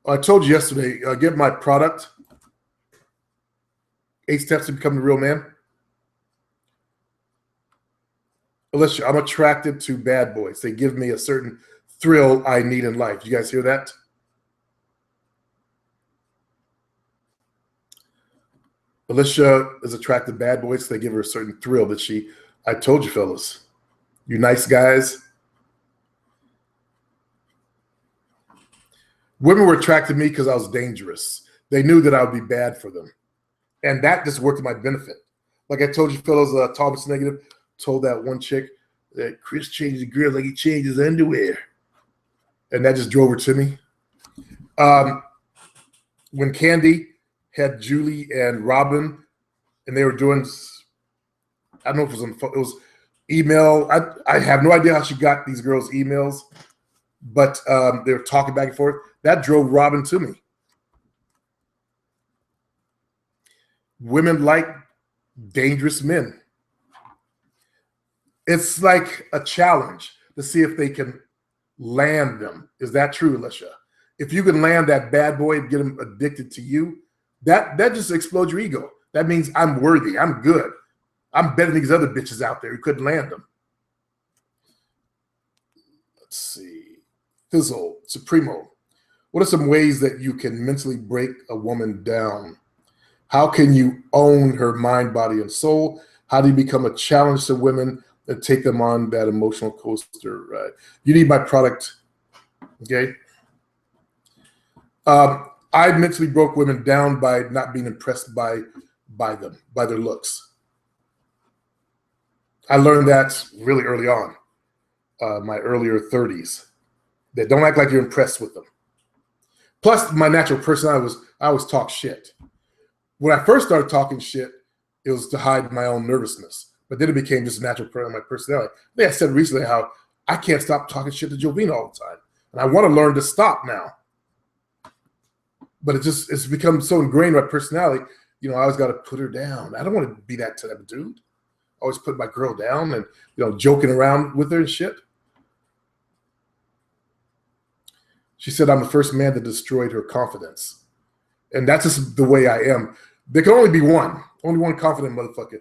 Speaker 1: I told you yesterday, get my product, 8 Steps to Become the Real Man. Alicia, I'm attracted to bad boys. They give me a certain thrill I need in life. You guys hear that? Alicia is attracted to bad boys. They give her a certain thrill that I told you, fellas, you nice guys. Women were attracted to me because I was dangerous. They knew that I would be bad for them. And that just worked to my benefit. Like I told you, fellas, Thomas Negative told that one chick that Chris changed the girl like he changed his underwear. And that just drove her to me. When Candy had Julie and Robin, and they were doing, I don't know if it was it was email. I have no idea how she got these girls' emails, but they were talking back and forth. That drove Robin to me. Women like dangerous men. It's like a challenge to see if they can land them. Is that true, Alicia? If you can land that bad boy and get him addicted to you, that just explodes your ego. That means I'm worthy. I'm good. I'm better than these other bitches out there who couldn't land them. Let's see. Fizzle, Supremo. What are some ways that you can mentally break a woman down? How can you own her mind, body, and soul? How do you become a challenge to women and take them on that emotional coaster ride? You need my product, okay? I mentally broke women down by not being impressed by them, by their looks. I learned that really early on, my earlier 30s. They don't act like you're impressed with them. Plus, my natural personality I always talk shit. When I first started talking shit, it was to hide my own nervousness. But then it became just a natural part of my personality. I think I said recently how I can't stop talking shit to Jovina all the time. And I want to learn to stop now. But it's become so ingrained in my personality, I always got to put her down. I don't want to be that type of dude. Always put my girl down and, joking around with her and shit. She said, I'm the first man that destroyed her confidence. And that's just the way I am. There can only be only one confident motherfucker,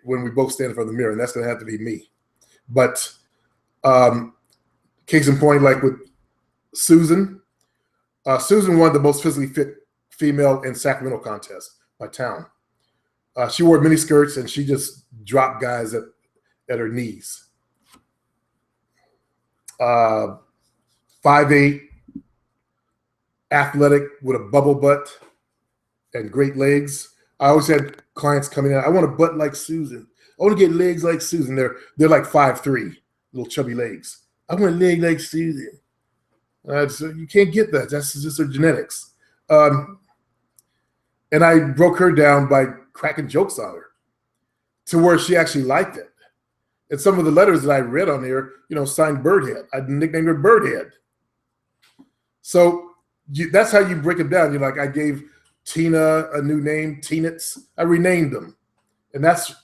Speaker 1: when we both stand in front of the mirror, and that's going to have to be me. But case in point, like with Susan, Susan won the most physically fit female in Sacramento contest, my town. She wore mini skirts and she just dropped guys at her knees. 5'8", athletic with a bubble butt and great legs. I always had clients coming in. I want a butt like Susan. I want to get legs like Susan. They're like 5'3", little chubby legs. I want a leg like Susan. So you can't get that. That's just her genetics. And I broke her down by cracking jokes on her to where she actually liked it. And some of the letters that I read on here, signed Birdhead. I nicknamed her Birdhead. So that's how you break it down. I gave Tina a new name, Teenets. I renamed them. And that's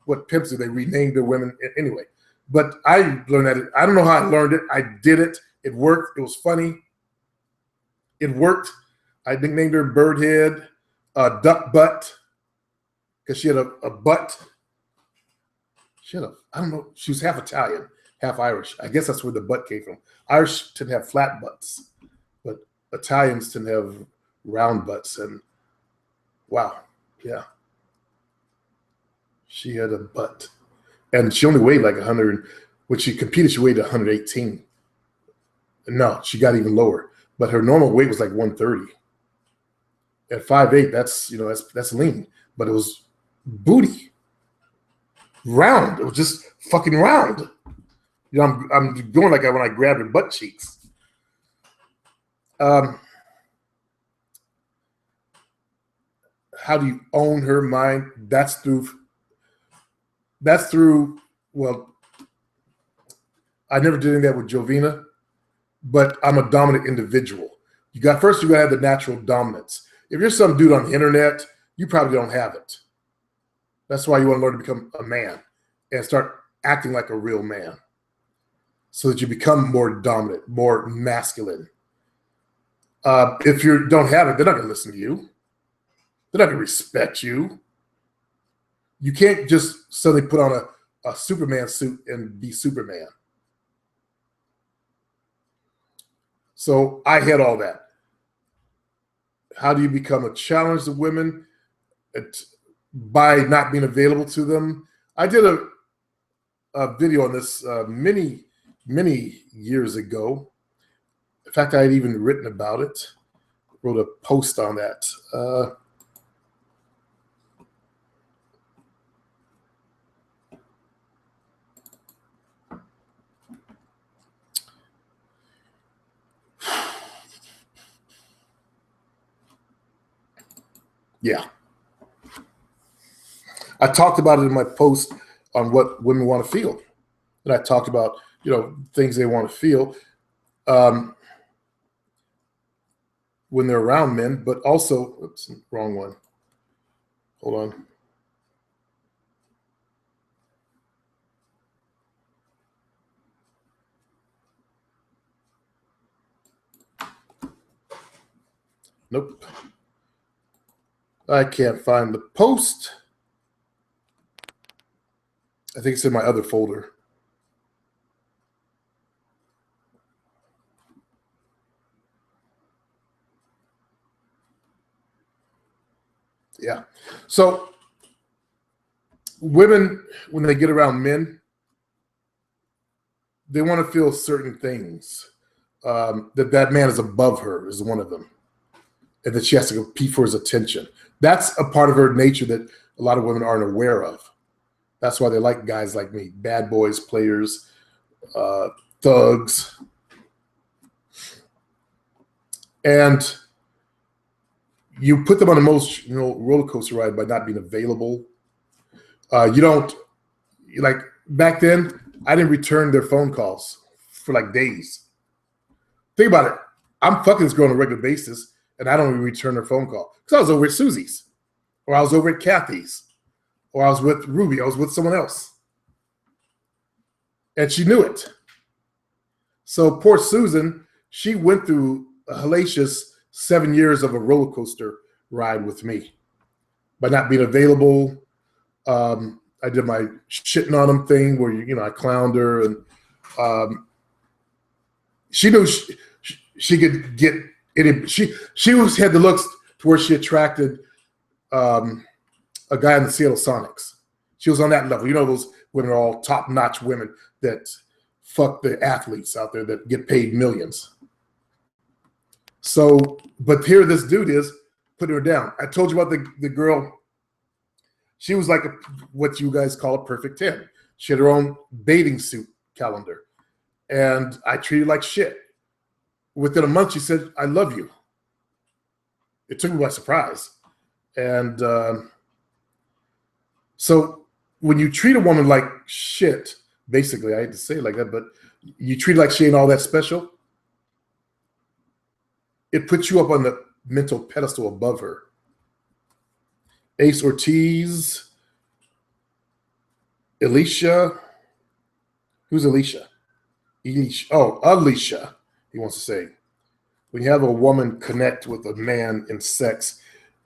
Speaker 1: what pimps do. They rename their women anyway. But I learned that. I don't know how I learned it. I did it. It worked. It was funny. It worked. I nicknamed her Birdhead, Duck Butt, because she had a butt. I don't know. She was half Italian, half Irish. I guess that's where the butt came from. Irish tend to have flat butts, but Italians tend to have round butts. And wow, yeah. She had a butt. And she only weighed like 100. When she competed, she weighed 118. No, she got even lower. But her normal weight was like 130. At 5'8", that's lean. But it was booty. Round. It was just fucking round. I'm going like when I grabbed her butt cheeks. How do you own her mind? That's through, well, I never did any of that with Jovina, but I'm a dominant individual. You got to have the natural dominance. If you're some dude on the internet, you probably don't have it. That's why you want to learn to become a man and start acting like a real man so that you become more dominant, more masculine. If you don't have it, they're not going to listen to you. They're not going to respect you. You can't just suddenly put on a Superman suit and be Superman. So I had all that. How do you become a challenge to women? By not being available to them. I did a video on this many years ago. In fact, I had even written about it. Wrote a post on that. Yeah. I talked about it in my post on what women want to feel. And I talked about, things they want to feel when they're around men, but also, oops, wrong one. Hold on. Nope. I can't find the post. I think it's in my other folder. Yeah. So women, when they get around men, they want to feel certain things. That man is above her is one of them. And that she has to compete for his attention. That's a part of her nature that a lot of women aren't aware of. That's why they like guys like me, bad boys, players, thugs. And you put them on the most roller coaster ride by not being available. You don't, like back then, I didn't return their phone calls for like days. Think about it. I'm fucking this girl on a regular basis, and I don't even return her phone call. Because I was over at Susie's, or I was over at Kathy's, or I was with Ruby, I was with someone else. And she knew it. So poor Susan, she went through a hellacious 7 years of a roller coaster ride with me by not being available. I did my shitting on them thing where, I clowned her, and she knew she could get it. She had the looks to where she attracted a guy in the Seattle Sonics. She was on that level. Those women are all top-notch women that fuck the athletes out there that get paid millions. So, but here this dude is putting her down. I told you about the girl. She was like what you guys call a perfect 10. She had her own bathing suit calendar. And I treated her like shit. within a month, she said, "I love you." It took me by surprise. And so when you treat a woman like shit, basically, I hate to say it like that, but you treat her like she ain't all that special, it puts you up on the mental pedestal above her. Ace Ortiz, Alicia. Who's Alicia? Alicia, he wants to say. When you have a woman connect with a man in sex,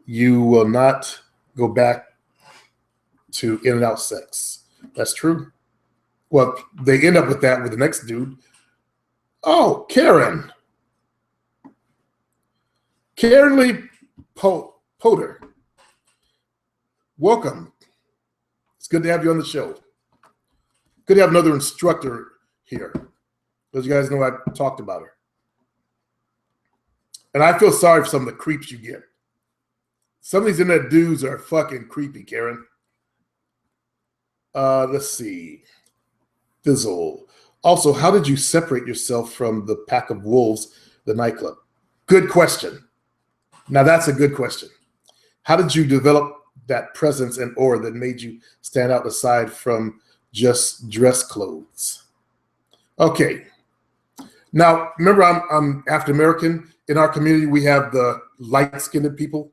Speaker 1: you will not go back to in and out sex. That's true. Well, they end up with that with the next dude. Oh, Karen. Karen Lee Potter. Welcome. It's good to have you on the show. Good to have another instructor here. Because you guys know I talked about her. And I feel sorry for some of the creeps you get. Some of these internet dudes are fucking creepy, Karen. Let's see. Fizzle. Also, how did you separate yourself from the pack of wolves, the nightclub? Good question. Now that's a good question. How did you develop that presence and aura that made you stand out aside from just dress clothes? Okay. Now, remember, I'm African American. In our community, we have the light-skinned people,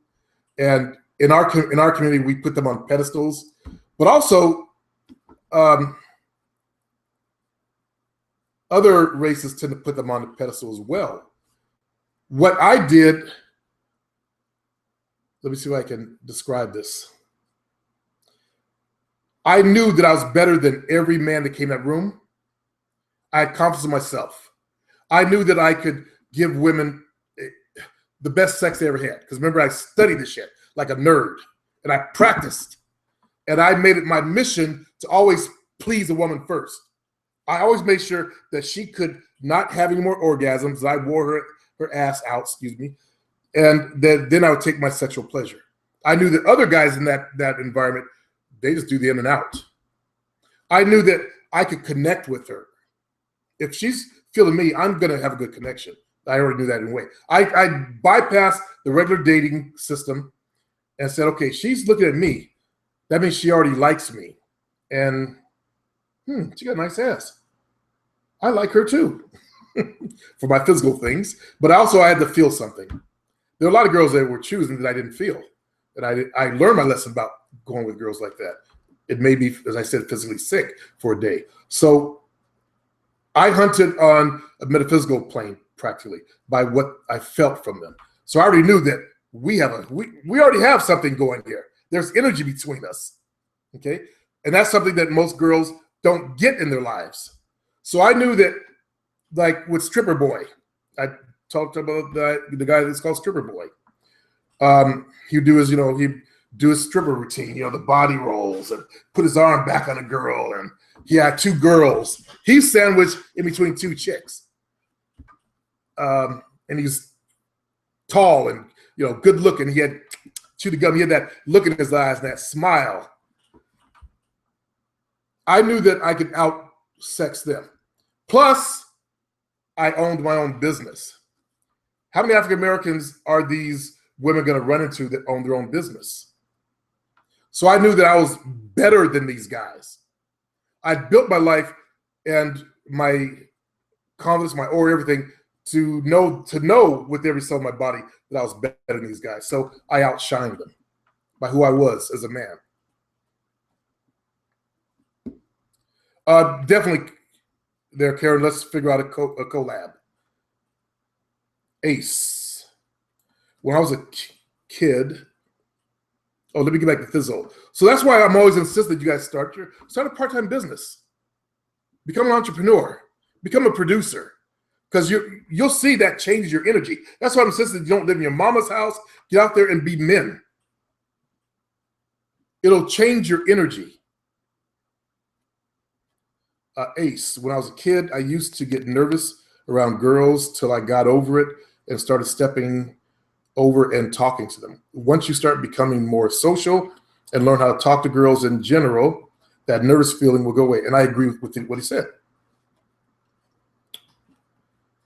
Speaker 1: and in our community, we put them on pedestals. But also, other races tend to put them on the pedestal as well. What I did, let me see if I can describe this. I knew that I was better than every man that came in that room. I had confidence in myself. I knew that I could give women the best sex they ever had. Because remember, I studied this shit like a nerd. And I practiced. And I made it my mission to always please a woman first. I always made sure that she could not have any more orgasms. I wore her ass out, excuse me. And then I would take my sexual pleasure. I knew that other guys in that environment, they just do the in and out. I knew that I could connect with her. If she's feeling me, I'm going to have a good connection. I already knew that in a way. I bypassed the regular dating system and said, okay, she's looking at me. That means she already likes me. And she got a nice ass. I like her too for my physical things. But also I had to feel something. There are a lot of girls that were choosing that I didn't feel. And I learned my lesson about going with girls like that. It made me, as I said, physically sick for a day. So I hunted on a metaphysical plane practically by what I felt from them. So I already knew that we already have something going here. There's energy between us, okay? And that's something that most girls don't get in their lives. So I knew that, like with Stripper Boy, I talked about the guy that's called Stripper Boy. He'd do his stripper routine, the body rolls and put his arm back on a girl, and he had two girls. He's sandwiched in between two chicks. And he's tall and good looking. He had chewed the gum. He had that look in his eyes and that smile. I knew that I could out-sex them. Plus, I owned my own business. How many African Americans are these women going to run into that own their own business? So I knew that I was better than these guys. I built my life and my confidence, my aura, everything to know with every cell of my body that I was better than these guys. So I outshined them by who I was as a man. Definitely there, Karen. Let's figure out a collab. Ace. When I was a kid, let me get back to Fizzle. So that's why I'm always insistent you guys start a part-time business. Become an entrepreneur. Become a producer. Because you'll see that changes your energy. That's why I'm insisting you don't live in your mama's house. Get out there and be men. It'll change your energy. Ace, when I was a kid, I used to get nervous around girls till I got over it and started stepping over and talking to them. Once you start becoming more social and learn how to talk to girls in general, that nervous feeling will go away. And I agree with what he said.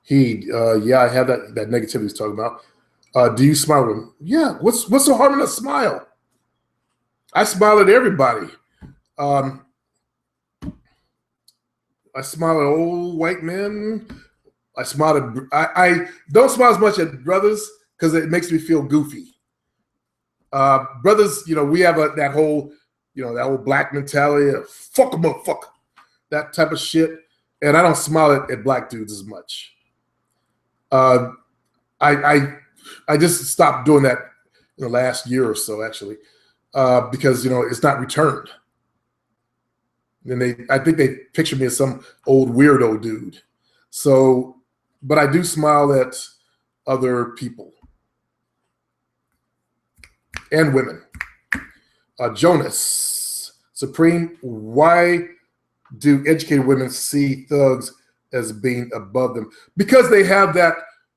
Speaker 1: Yeah, I have that negativity he's talking about. Do you smile at him? Yeah. What's so hard in a smile? I smile at everybody. Um, I smile at old white men. I don't smile as much at brothers because it makes me feel goofy. Brothers, we have that whole, that whole black mentality of fuck them up, fuck that type of shit. And I don't smile at black dudes as much. I just stopped doing that in the last year or so, actually, because it's not returned. And I think they picture me as some old weirdo dude. So, but I do smile at other people and women. Jonas, Supreme, why do educated women see thugs as being above them? Because they have that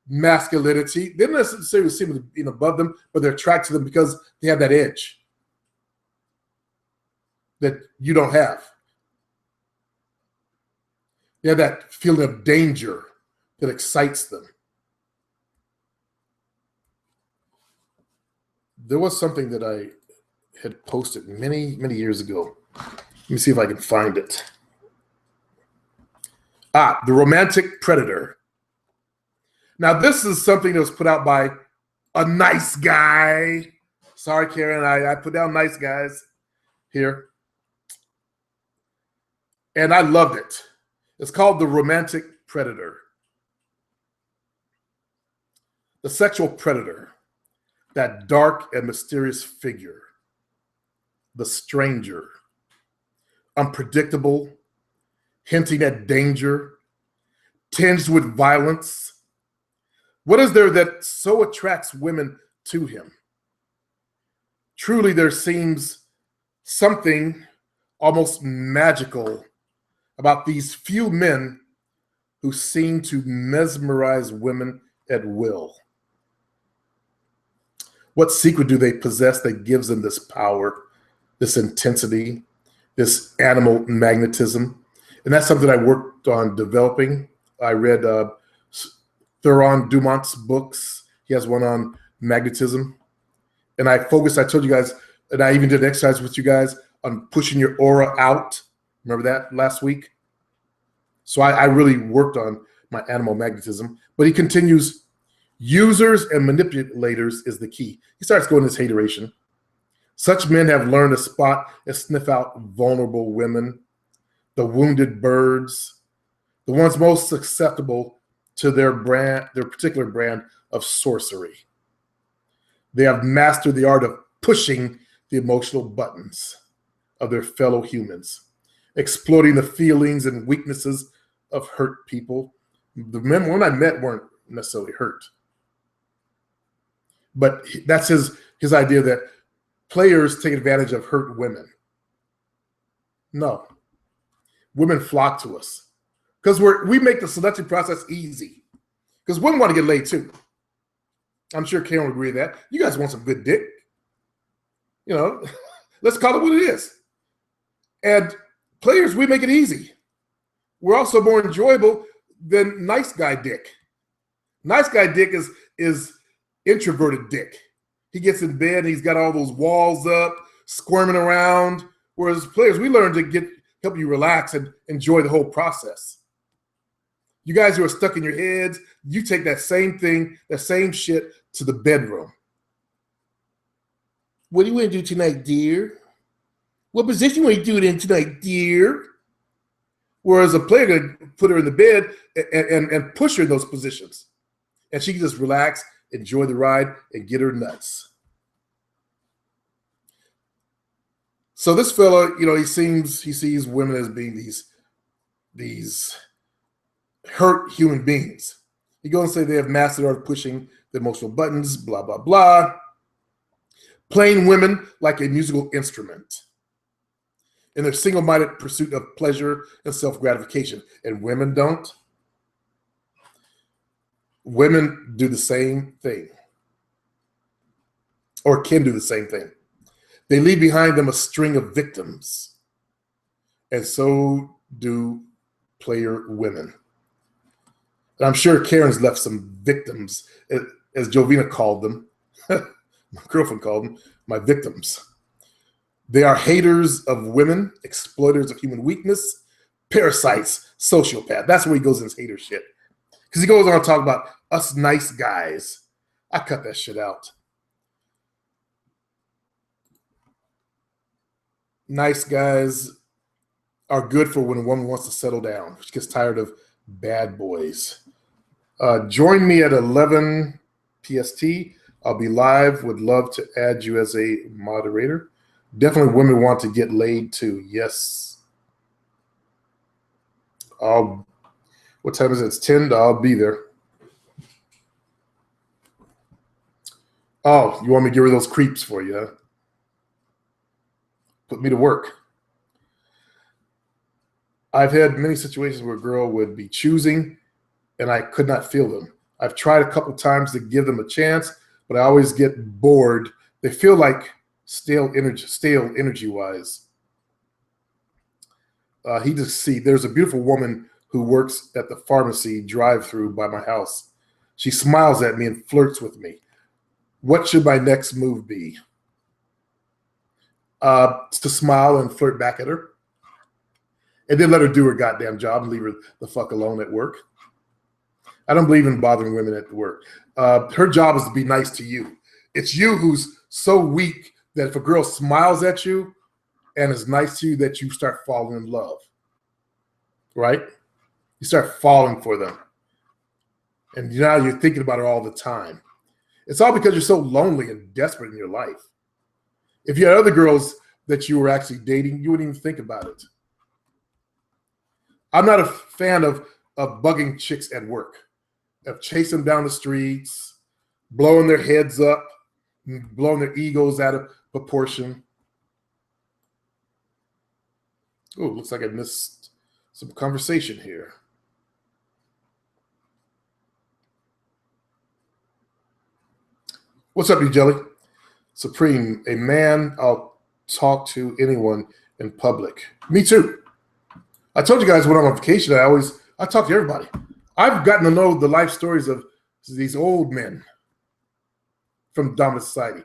Speaker 1: masculinity. They don't necessarily see them as being above them, but they're attracted to them because they have that edge that you don't have. They have that feeling of danger that excites them. There was something that I had posted many, many years ago. Let me see if I can find it. The romantic predator. Now, this is something that was put out by a nice guy. Sorry, Karen, I put down nice guys here. And I loved it. It's called the romantic predator. The sexual predator, that dark and mysterious figure, the stranger, unpredictable, hinting at danger, tinged with violence. What is there that so attracts women to him? Truly, there seems something almost magical about these few men who seem to mesmerize women at will. What secret do they possess that gives them this power, this intensity, this animal magnetism? And that's something I worked on developing. I read Theron Dumont's books. He has one on magnetism. And I told you guys, and I even did an exercise with you guys on pushing your aura out. Remember that last week? So I really worked on my animal magnetism. But he continues, users and manipulators is the key. He starts going this hateration. Such men have learned to spot and sniff out vulnerable women, the wounded birds, the ones most susceptible to their particular brand of sorcery. They have mastered the art of pushing the emotional buttons of their fellow humans, exploiting the feelings and weaknesses of hurt people. The men when I met weren't necessarily hurt. But that's his idea that players take advantage of hurt women. No. Women flock to us because we make the selection process easy. Because women want to get laid too. I'm sure Karen would agree with that. You guys want some good dick. Let's call it what it is. And players, we make it easy. We're also more enjoyable than nice guy dick. Nice guy dick is introverted dick. He gets in bed and he's got all those walls up, squirming around. Whereas players, we learn to help you relax and enjoy the whole process. You guys who are stuck in your heads, you take that same thing, that same shit to the bedroom. What do you want to do tonight, dear? What position will you do it in tonight, dear? Whereas a player could put her in the bed and push her in those positions. And she can just relax, enjoy the ride, and get her nuts. So this fella, he sees women as being these hurt human beings. He goes and say they have mastered the art of pushing the emotional buttons, blah, blah, blah. Playing women like a musical instrument in their single-minded pursuit of pleasure and self-gratification. And women don't. Women do the same thing or can do the same thing. They leave behind them a string of victims. And so do player women. And I'm sure Karen's left some victims, as Jovina called them. My girlfriend called them my victims. They are haters of women, exploiters of human weakness, parasites, sociopath. That's where he goes in his hater shit. Because he goes on to talk about us nice guys. I cut that shit out. Nice guys are good for when a woman wants to settle down. She gets tired of bad boys. Join me at 11 PST. I'll be live. Would love to add you as a moderator. Definitely women want to get laid too. Yes. What time is it? It's 10. I'll be there. Oh, you want me to get rid of those creeps for you, huh? Put me to work. I've had many situations where a girl would be choosing and I could not feel them. I've tried a couple times to give them a chance, but I always get bored. They feel like stale energy wise. There's a beautiful woman who works at the pharmacy drive-through by my house. She smiles at me and flirts with me. What should my next move be? To smile and flirt back at her. And then let her do her goddamn job and leave her the fuck alone at work. I don't believe in bothering women at work. Her job is to be nice to you. It's you who's so weak that if a girl smiles at you and is nice to you, that you start falling in love, right? You start falling for them. And now you're thinking about her all the time. It's all because you're so lonely and desperate in your life. If you had other girls that you were actually dating, you wouldn't even think about it. I'm not a fan of bugging chicks at work, of chasing them down the streets, blowing their heads up, blowing their egos out of proportion. Oh, looks like I missed some conversation here. What's up, you jelly? Supreme, a man, I'll talk to anyone in public. Me too. I told you guys when I'm on vacation, I talk to everybody. I've gotten to know the life stories of these old men from dominant society.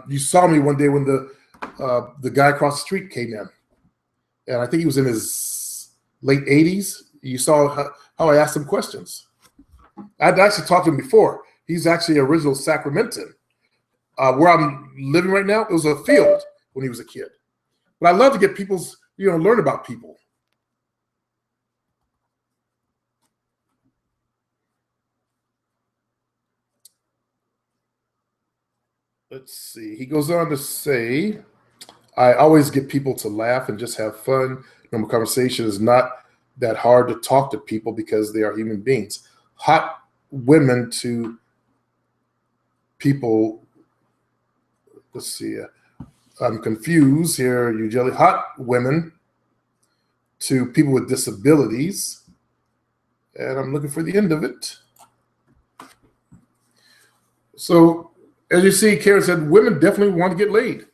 Speaker 1: You saw me one day when the guy across the street came in, and I think he was in his late 80s. You saw how I asked him questions. I'd actually talked to him before. He's actually original Sacramentan. Where I'm living right now, it was a field when he was a kid. But I love to get people's, learn about people. Let's see. He goes on to say, I always get people to laugh and just have fun. Normal conversation is not that hard to talk to people because they are human beings. Hot women to people. Let's see. I'm confused here, you jelly. Hot women to people with disabilities. And I'm looking for the end of it. So, as you see, Karen said, women definitely want to get laid.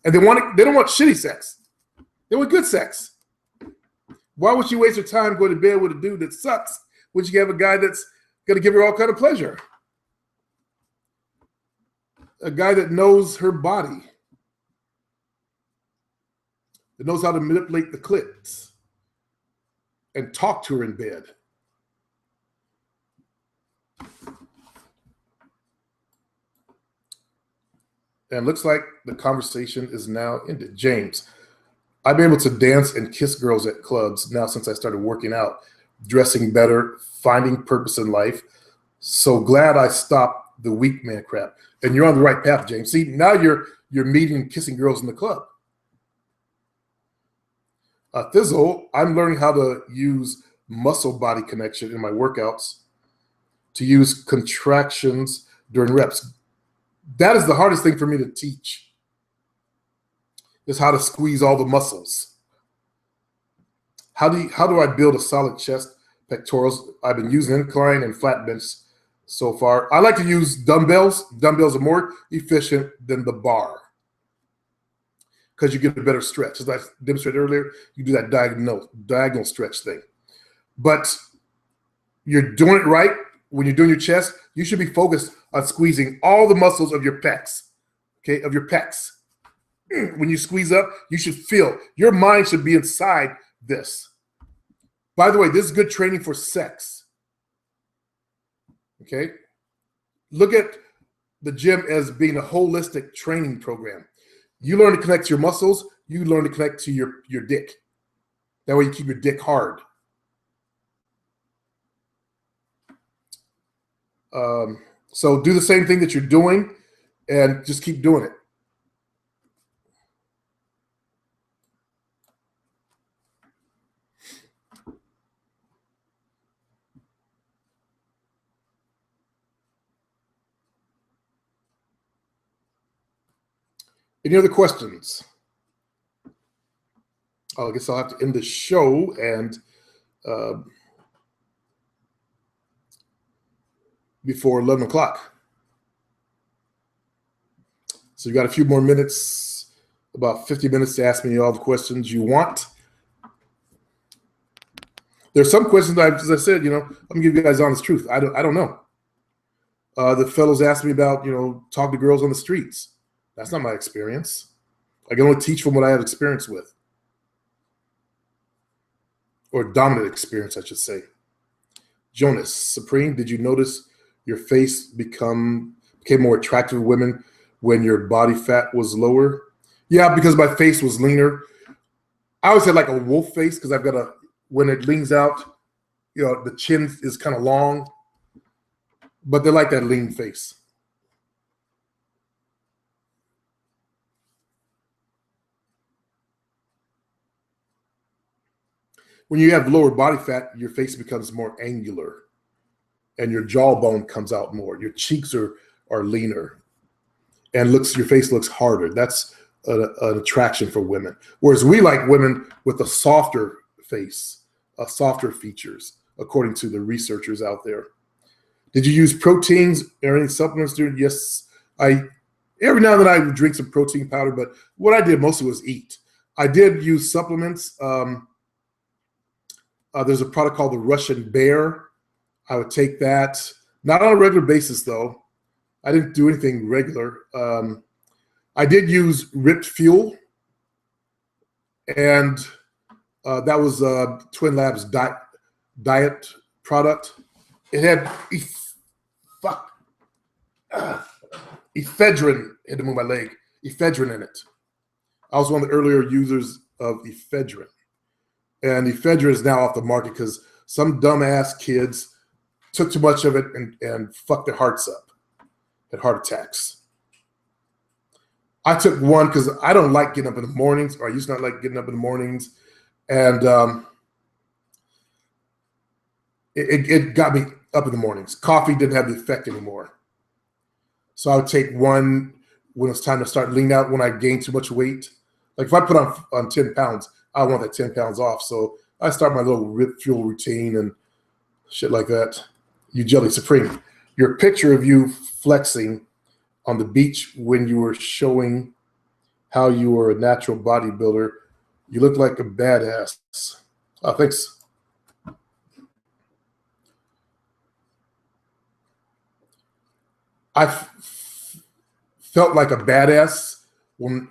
Speaker 1: And they don't want shitty sex. They want good sex. Why would you waste your time going to bed with a dude that sucks when you have a guy that's going to give her all kind of pleasure? A guy that knows her body, that knows how to manipulate the clits and talk to her in bed. And looks like the conversation is now ended. James, I've been able to dance and kiss girls at clubs now since I started working out, dressing better, finding purpose in life. So glad I stopped the weak man crap. And you're on the right path, James. See, now you're meeting and kissing girls in the club. Thizzle, I'm learning how to use muscle body connection in my workouts to use contractions during reps. That is the hardest thing for me to teach, is how to squeeze all the muscles. How do I build a solid chest, pectorals? I've been using incline and flat bench so far. I like to use dumbbells. Dumbbells are more efficient than the bar because you get a better stretch. As I demonstrated earlier, you do that diagonal stretch thing. but you're doing it right. When you're doing your chest, you should be focused on squeezing all the muscles of your pecs, okay, of your pecs. When you squeeze up, you should feel, your mind should be inside this. By the way, this is good training for sex, okay? Look at the gym as being a holistic training program. You learn to connect to your muscles, you learn to connect to your dick. That way you keep your dick hard. So do the same thing that you're doing and just keep doing it. Any other questions? I guess I'll have to end the show and before 11 o'clock. So you got a few more minutes, about 50 minutes to ask me all the questions you want. There's some questions that, as I said, I'm gonna give you guys honest truth. I don't know. The fellows asked me about, talk to girls on the streets. That's not my experience. I can only teach from what I have experience with. Or dominant experience, I should say. Jonas, Supreme, did you notice your face became more attractive to women when your body fat was lower? Yeah, because my face was leaner. I always had like a wolf face because when it leans out, the chin is kind of long, but they like that lean face. When you have lower body fat, your face becomes more angular and your jawbone comes out more. Your cheeks are leaner and your face looks harder. That's an attraction for women. Whereas we like women with a softer face, softer features, according to the researchers out there. Did you use proteins or any supplements during? Yes, every now and then I would drink some protein powder, but what I did mostly was eat. I did use supplements. There's a product called the Russian Bear. I would take that, not on a regular basis though. I didn't do anything regular. I did use Ripped Fuel, and that was Twin Labs diet product. It had ephedrine, I had to move my leg, ephedrine in it. I was one of the earlier users of ephedrine. And ephedrine is now off the market because some dumbass kids took too much of it and fucked their hearts up, had heart attacks. I took one because I don't like getting up in the mornings, or I used to not like getting up in the mornings. And it got me up in the mornings. Coffee didn't have the effect anymore. So I would take one when it's time to start leaning out when I gained too much weight. Like if I put on 10 pounds, I want that 10 pounds off. So I start my little Ripped Fuel routine and shit like that. You Jelly Supreme. Your picture of you flexing on the beach when you were showing how you were a natural bodybuilder, you look like a badass. Oh, thanks. I felt like a badass when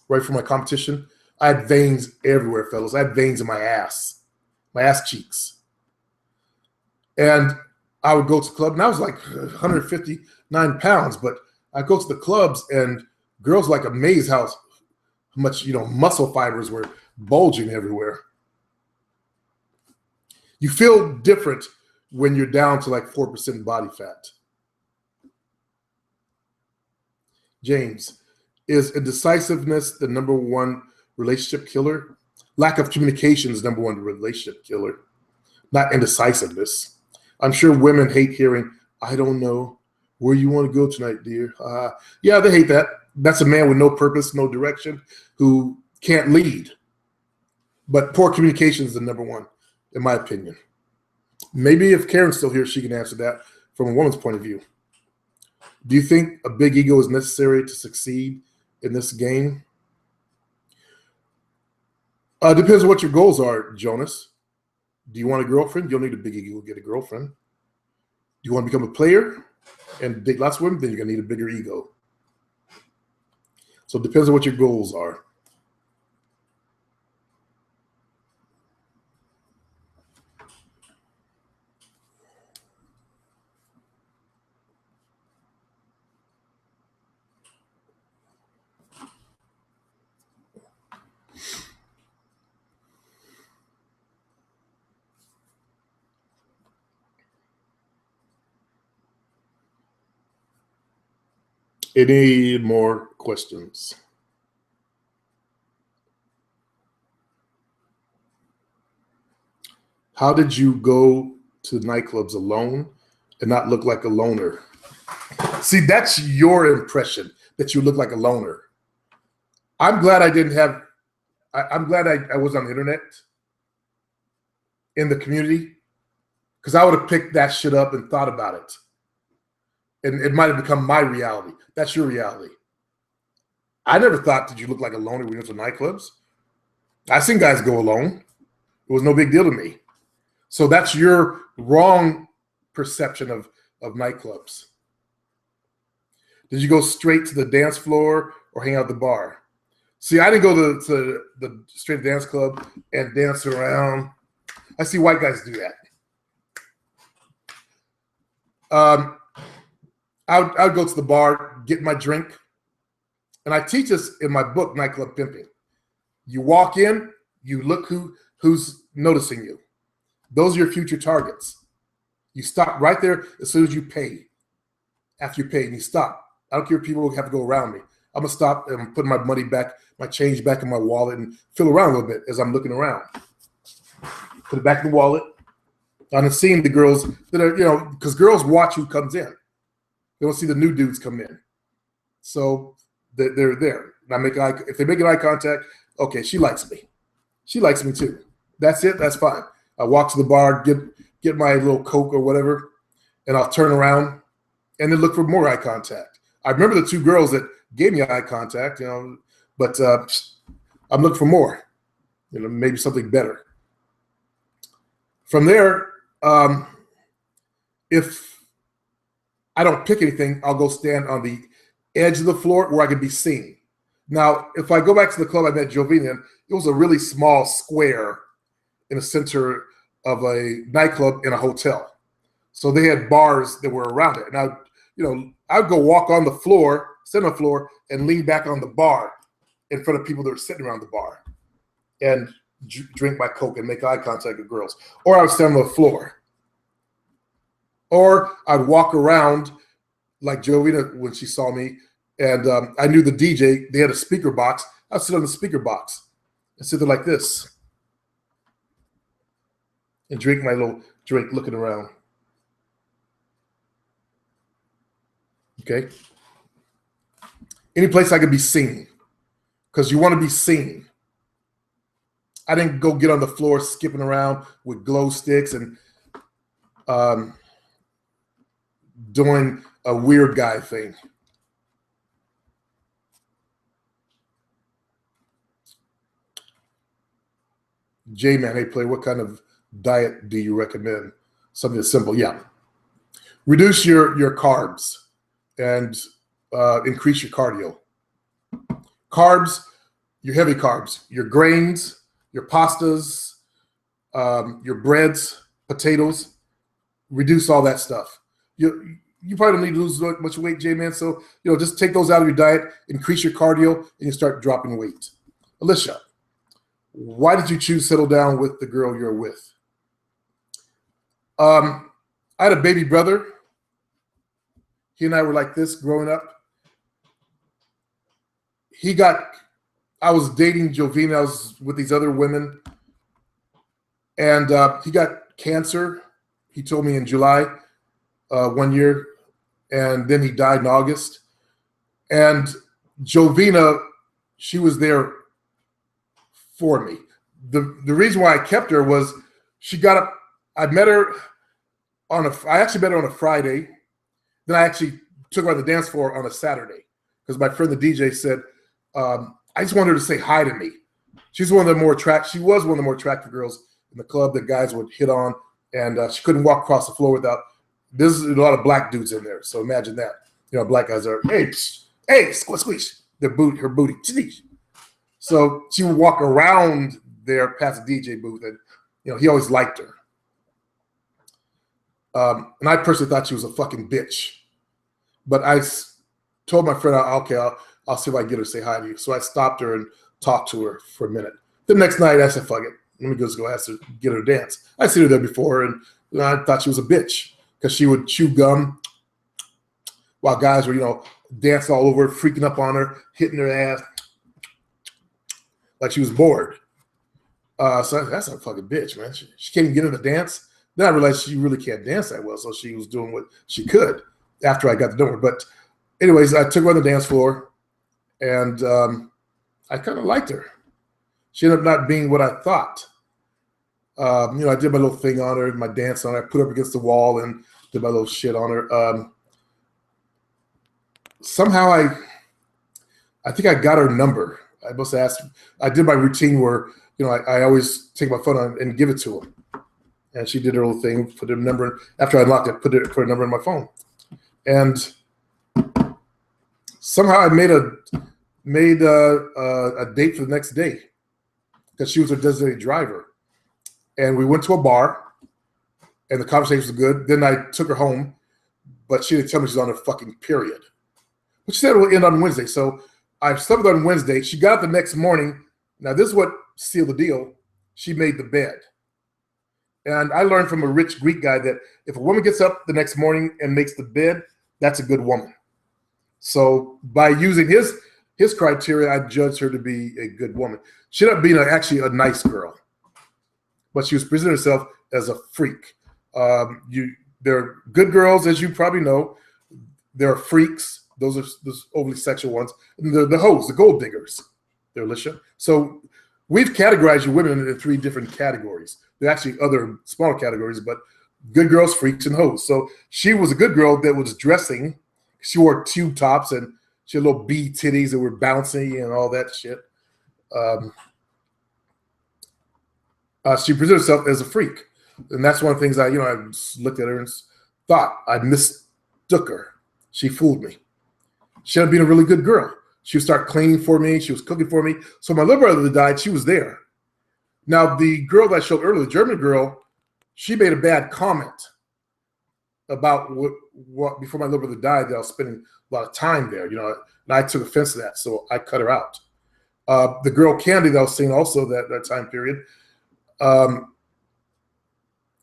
Speaker 1: right for my competition. I had veins everywhere, fellas. I had veins in my ass cheeks. And I would go to the club, and I was like 159 pounds, but I go to the clubs, and girls were like amazed how much, muscle fibers were bulging everywhere. You feel different when you're down to like 4% body fat. James, is indecisiveness the number one relationship killer? Lack of communication is number one relationship killer, not indecisiveness. I'm sure women hate hearing, I don't know where you want to go tonight, dear. Yeah, they hate that. That's a man with no purpose, no direction, who can't lead. But poor communication is the number one, in my opinion. Maybe if Karen's still here, she can answer that from a woman's point of view. Do you think a big ego is necessary to succeed in this game? Depends on what your goals are, Jonas. Do you want a girlfriend? You don't need a big ego to get a girlfriend. Do you want to become a player and date lots of women? Then you're going to need a bigger ego. So it depends on what your goals are. Any more questions? How did you go to nightclubs alone and not look like a loner? See, that's your impression, that you look like a loner. I'm glad I didn't have, I'm glad I was on the internet in the community, because I would have picked that shit up and thought about it. And it might have become my reality. That's your reality. I never thought that you look like a loner when you went to nightclubs. I've seen guys go alone. It was no big deal to me. So that's your wrong perception of nightclubs. Did you go straight to the dance floor or hang out at the bar? See, I didn't go to the straight dance club and dance around. I see white guys do that. I would go to the bar, get my drink, and I teach this in my book, Nightclub Pimping. You walk in, you look who's noticing you. Those are your future targets. You stop right there as soon as you pay. After you pay, and you stop. I don't care if people have to go around me. I'm gonna stop and put my money back, my change back in my wallet, and feel around a little bit as I'm looking around. Put it back in the wallet. I'm seeing the girls that are, because girls watch who comes in. They don't see the new dudes come in. So they're there. And if they make an eye contact, okay, she likes me. She likes me too. That's it. That's fine. I walk to the bar, get my little Coke or whatever, and I'll turn around and then look for more eye contact. I remember the two girls that gave me eye contact, but I'm looking for more, maybe something better. From there, if I don't pick anything, I'll go stand on the edge of the floor where I can be seen. Now, if I go back to the club I met Jovina in, it was a really small square in the center of a nightclub in a hotel. So they had bars that were around it. And I'd go walk on the floor, sit on the floor, and lean back on the bar in front of people that were sitting around the bar and drink my Coke and make eye contact with girls. Or I would stand on the floor. Or I'd walk around like Jovina when she saw me, and I knew the DJ, they had a speaker box. I'd sit on the speaker box and sit there like this and drink my little drink looking around. Okay? Any place I could be seen, because you want to be seen. I didn't go get on the floor skipping around with glow sticks and doing a weird guy thing. J-Man, hey, play, what kind of diet do you recommend? Something that's simple. Yeah. Reduce your carbs and increase your cardio. Carbs, your heavy carbs, your grains, your pastas, your breads, potatoes, reduce all that stuff. You probably don't need to lose much weight, J-Man, so just take those out of your diet, increase your cardio, and you start dropping weight. Alicia, why did you choose settle down with the girl you're with? I had a baby brother. He and I were like this growing up. I was dating Jovina, I was with these other women, and he got cancer. He told me in July 1 year, and then he died in August. And Jovina, she was there for me. The reason why I kept her was she got up. I actually met her on a Friday. Then I actually took her on the dance floor on a Saturday because my friend the DJ said, I just wanted her to say hi to me. She was one of the more attractive girls in the club that guys would hit on, and she couldn't walk across the floor without. There's a lot of black dudes in there, so imagine that. You know, black guys are hey, squish, her booty. So she would walk around there past the DJ booth, and you know he always liked her. And I personally thought she was a fucking bitch, but I told my friend, okay, I'll see if I can get her to say hi to you. So I stopped her and talked to her for a minute. The next night, I said, fuck it. Let me just go ask her, get her to dance. I'd seen her there before, and I thought she was a bitch because she would chew gum while guys were, you know, dancing all over, freaking up on her, hitting her ass like she was bored. So that's a fucking bitch, man. She can't even get her to dance. Then I realized she really can't dance that well, so she was doing what she could after I got to know her. But anyways, I took her on the dance floor, and I kind of liked her. She ended up not being what I thought. You know, I did my little thing on her, my dance on her. I put her up against the wall and did my little shit on her. Somehow I think I got her number. I must have asked. I did my routine where, you know, I always take my phone out and give it to her. And she did her little thing, put her number, after I unlocked it, put her number in my phone. And somehow I made a date for the next day because she was her designated driver. And we went to a bar, and the conversation was good. Then I took her home, but she didn't tell me she's on her fucking period. But she said it will end on Wednesday. So I slept with her on Wednesday. She got up the next morning. Now, this is what sealed the deal. She made the bed. And I learned from a rich Greek guy that if a woman gets up the next morning and makes the bed, that's a good woman. So by using his criteria, I judged her to be a good woman. She ended up being actually a nice girl, but she was presenting herself as a freak. There are good girls, as you probably know. There are freaks. Those are those overly sexual ones. And the hoes, the gold diggers. They're Alicia. So we've categorized you women into 3 different categories. There are actually other smaller categories, but good girls, freaks, and hoes. So she was a good girl that was dressing. She wore tube tops, and she had little bee titties that were bouncy and all that shit. She presented herself as a freak. And that's one of the things I looked at her and thought I mistook her. She fooled me. She ended up being a really good girl. She would start cleaning for me. She was cooking for me. So my little brother that died, she was there. Now, the girl that I showed earlier, the German girl, she made a bad comment about what before my little brother died, that I was spending a lot of time there, you know, and I took offense to that, so I cut her out. The girl Candy that I was seeing also that time period,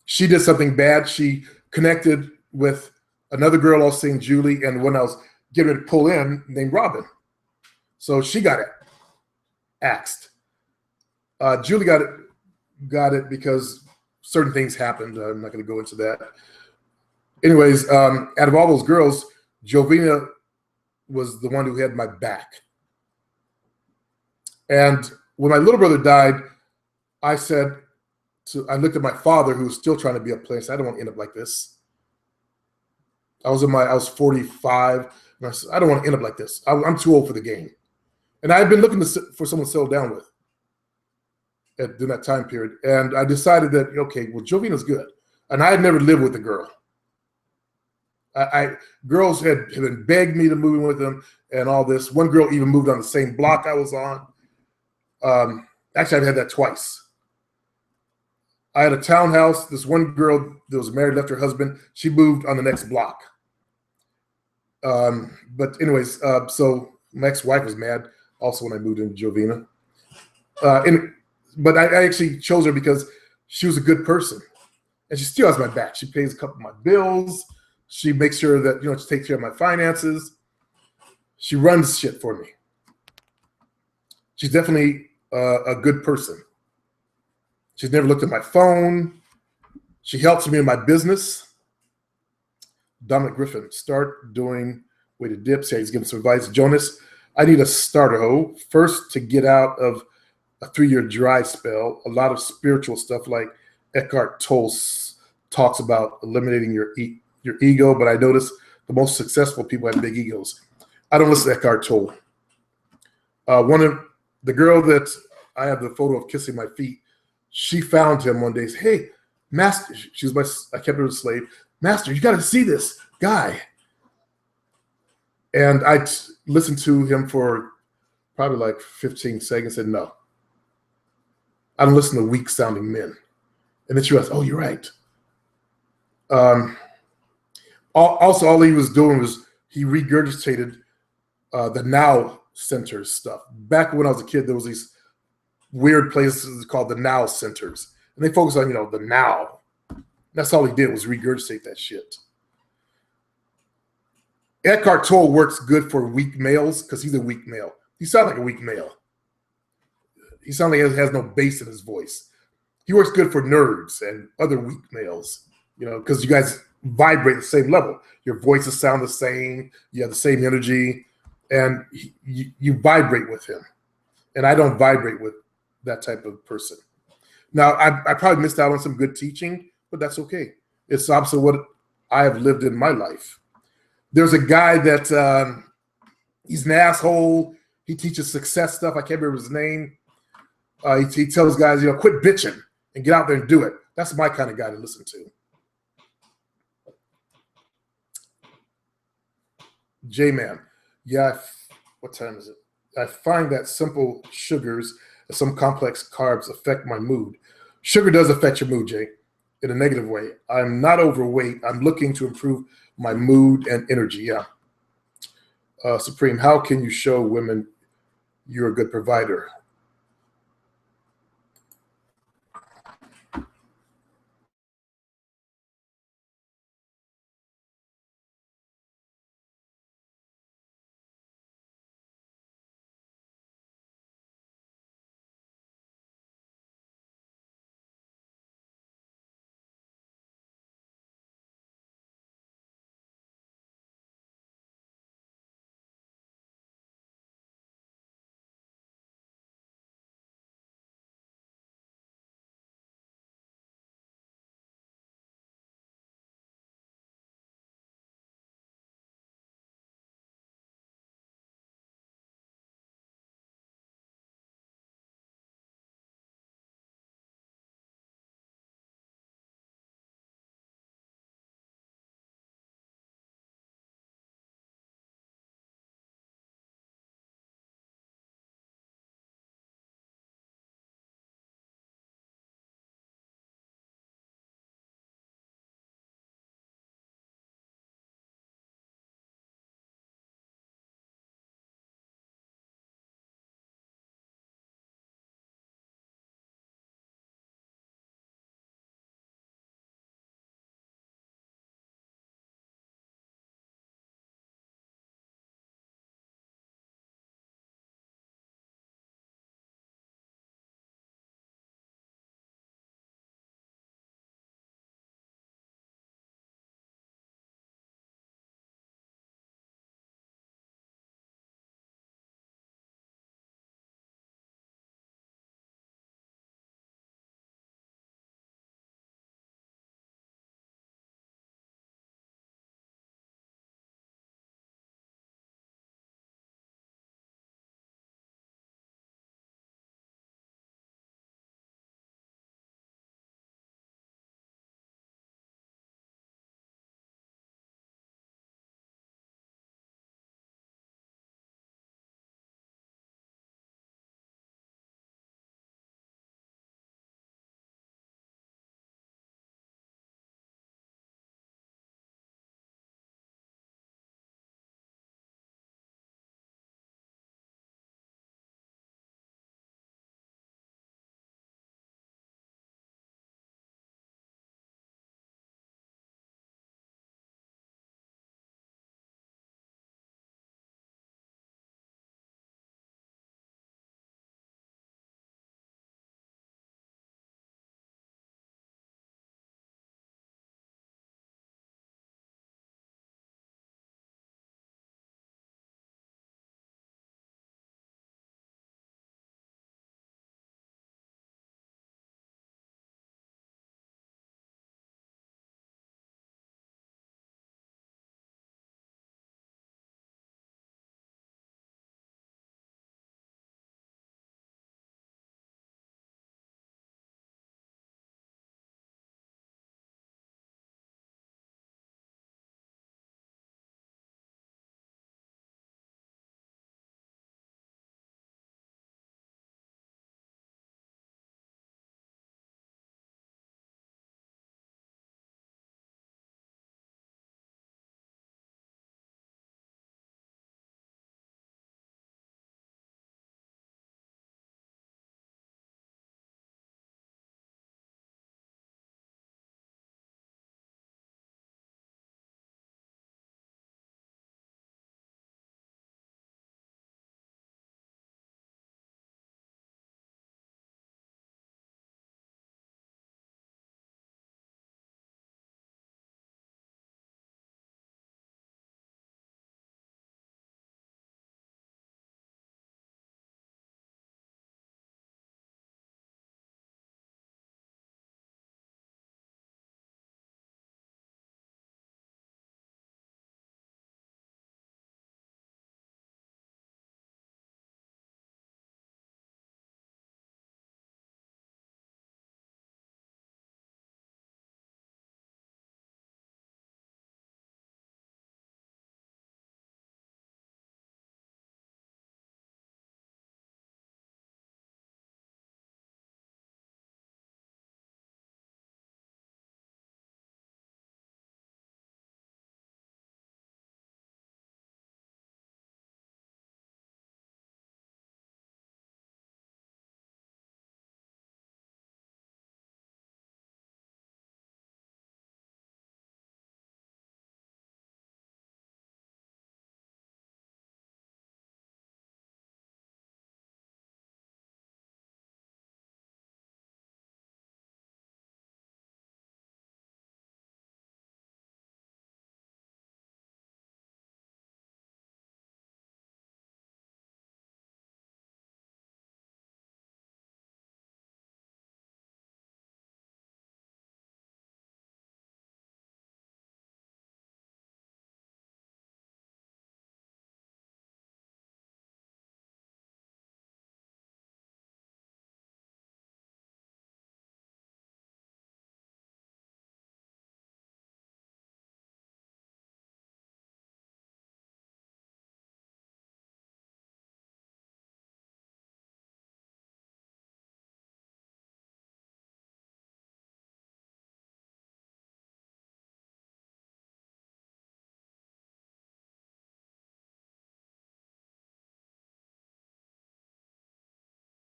Speaker 1: she did something bad. She connected with another girl I was seeing, Julie, and one I was getting ready to pull in named Robin. So she got it axed. Julie got it because certain things happened. I'm not going to go into that. Anyways, out of all those girls, Jovina was the one who had my back. And when my little brother died, I looked at my father, who was still trying to be a player. I said, I don't want to end up like this. I was 45, and I said, I don't want to end up like this. I'm too old for the game. And I had been looking for someone to settle down with during that time period. And I decided that, okay, well, Jovina's good. And I had never lived with a girl. Girls had been begged me to move in with them and all this. One girl even moved on the same block I was on. Actually, I've had that twice. I had a townhouse. This one girl that was married left her husband. She moved on the next block. But anyways, so my ex-wife was mad also when I moved into Jovina. But I actually chose her because she was a good person. And she still has my back. She pays a couple of my bills. She makes sure that, she takes care of my finances. She runs shit for me. She's definitely a good person. She's never looked at my phone. She helps me in my business. Dominic Griffin, start doing weighted dips. Yeah, he's giving some advice. Jonas, I need a starter hoe. First, to get out of a 3-year dry spell. A lot of spiritual stuff like Eckhart Tolle talks about eliminating your ego, but I notice the most successful people have big egos. I don't listen to Eckhart Tolle. One of the girl that I have the photo of kissing my feet, She found him one day. Said, hey, master, she was I kept her as a slave. Master, you got to see this guy. And I listened to him for probably like 15 seconds. Said, no, I don't listen to weak sounding men. And then she realized, oh, you're right. Also, all he was doing was he regurgitated the now centers stuff. Back when I was a kid, there was these weird places called the now centers. And they focus on, the now. That's all he did was regurgitate that shit. Eckhart Tolle works good for weak males because he's a weak male. He sounds like a weak male. He sounds like he has no bass in his voice. He works good for nerds and other weak males, because you guys vibrate at the same level. Your voices sound the same. You have the same energy, and you vibrate with him. And I don't vibrate with that type of person. Now, I probably missed out on some good teaching, but that's okay. It's the opposite of what I have lived in my life. There's a guy that he's an asshole. He teaches success stuff. I can't remember his name. He tells guys, quit bitching and get out there and do it. That's my kind of guy to listen to. J-Man. Yeah, what time is it? I find that simple sugars and some complex carbs affect my mood. Sugar does affect your mood, Jay, in a negative way. I'm not overweight. I'm looking to improve my mood and energy. Yeah. Supreme, how can you show women you're a good provider?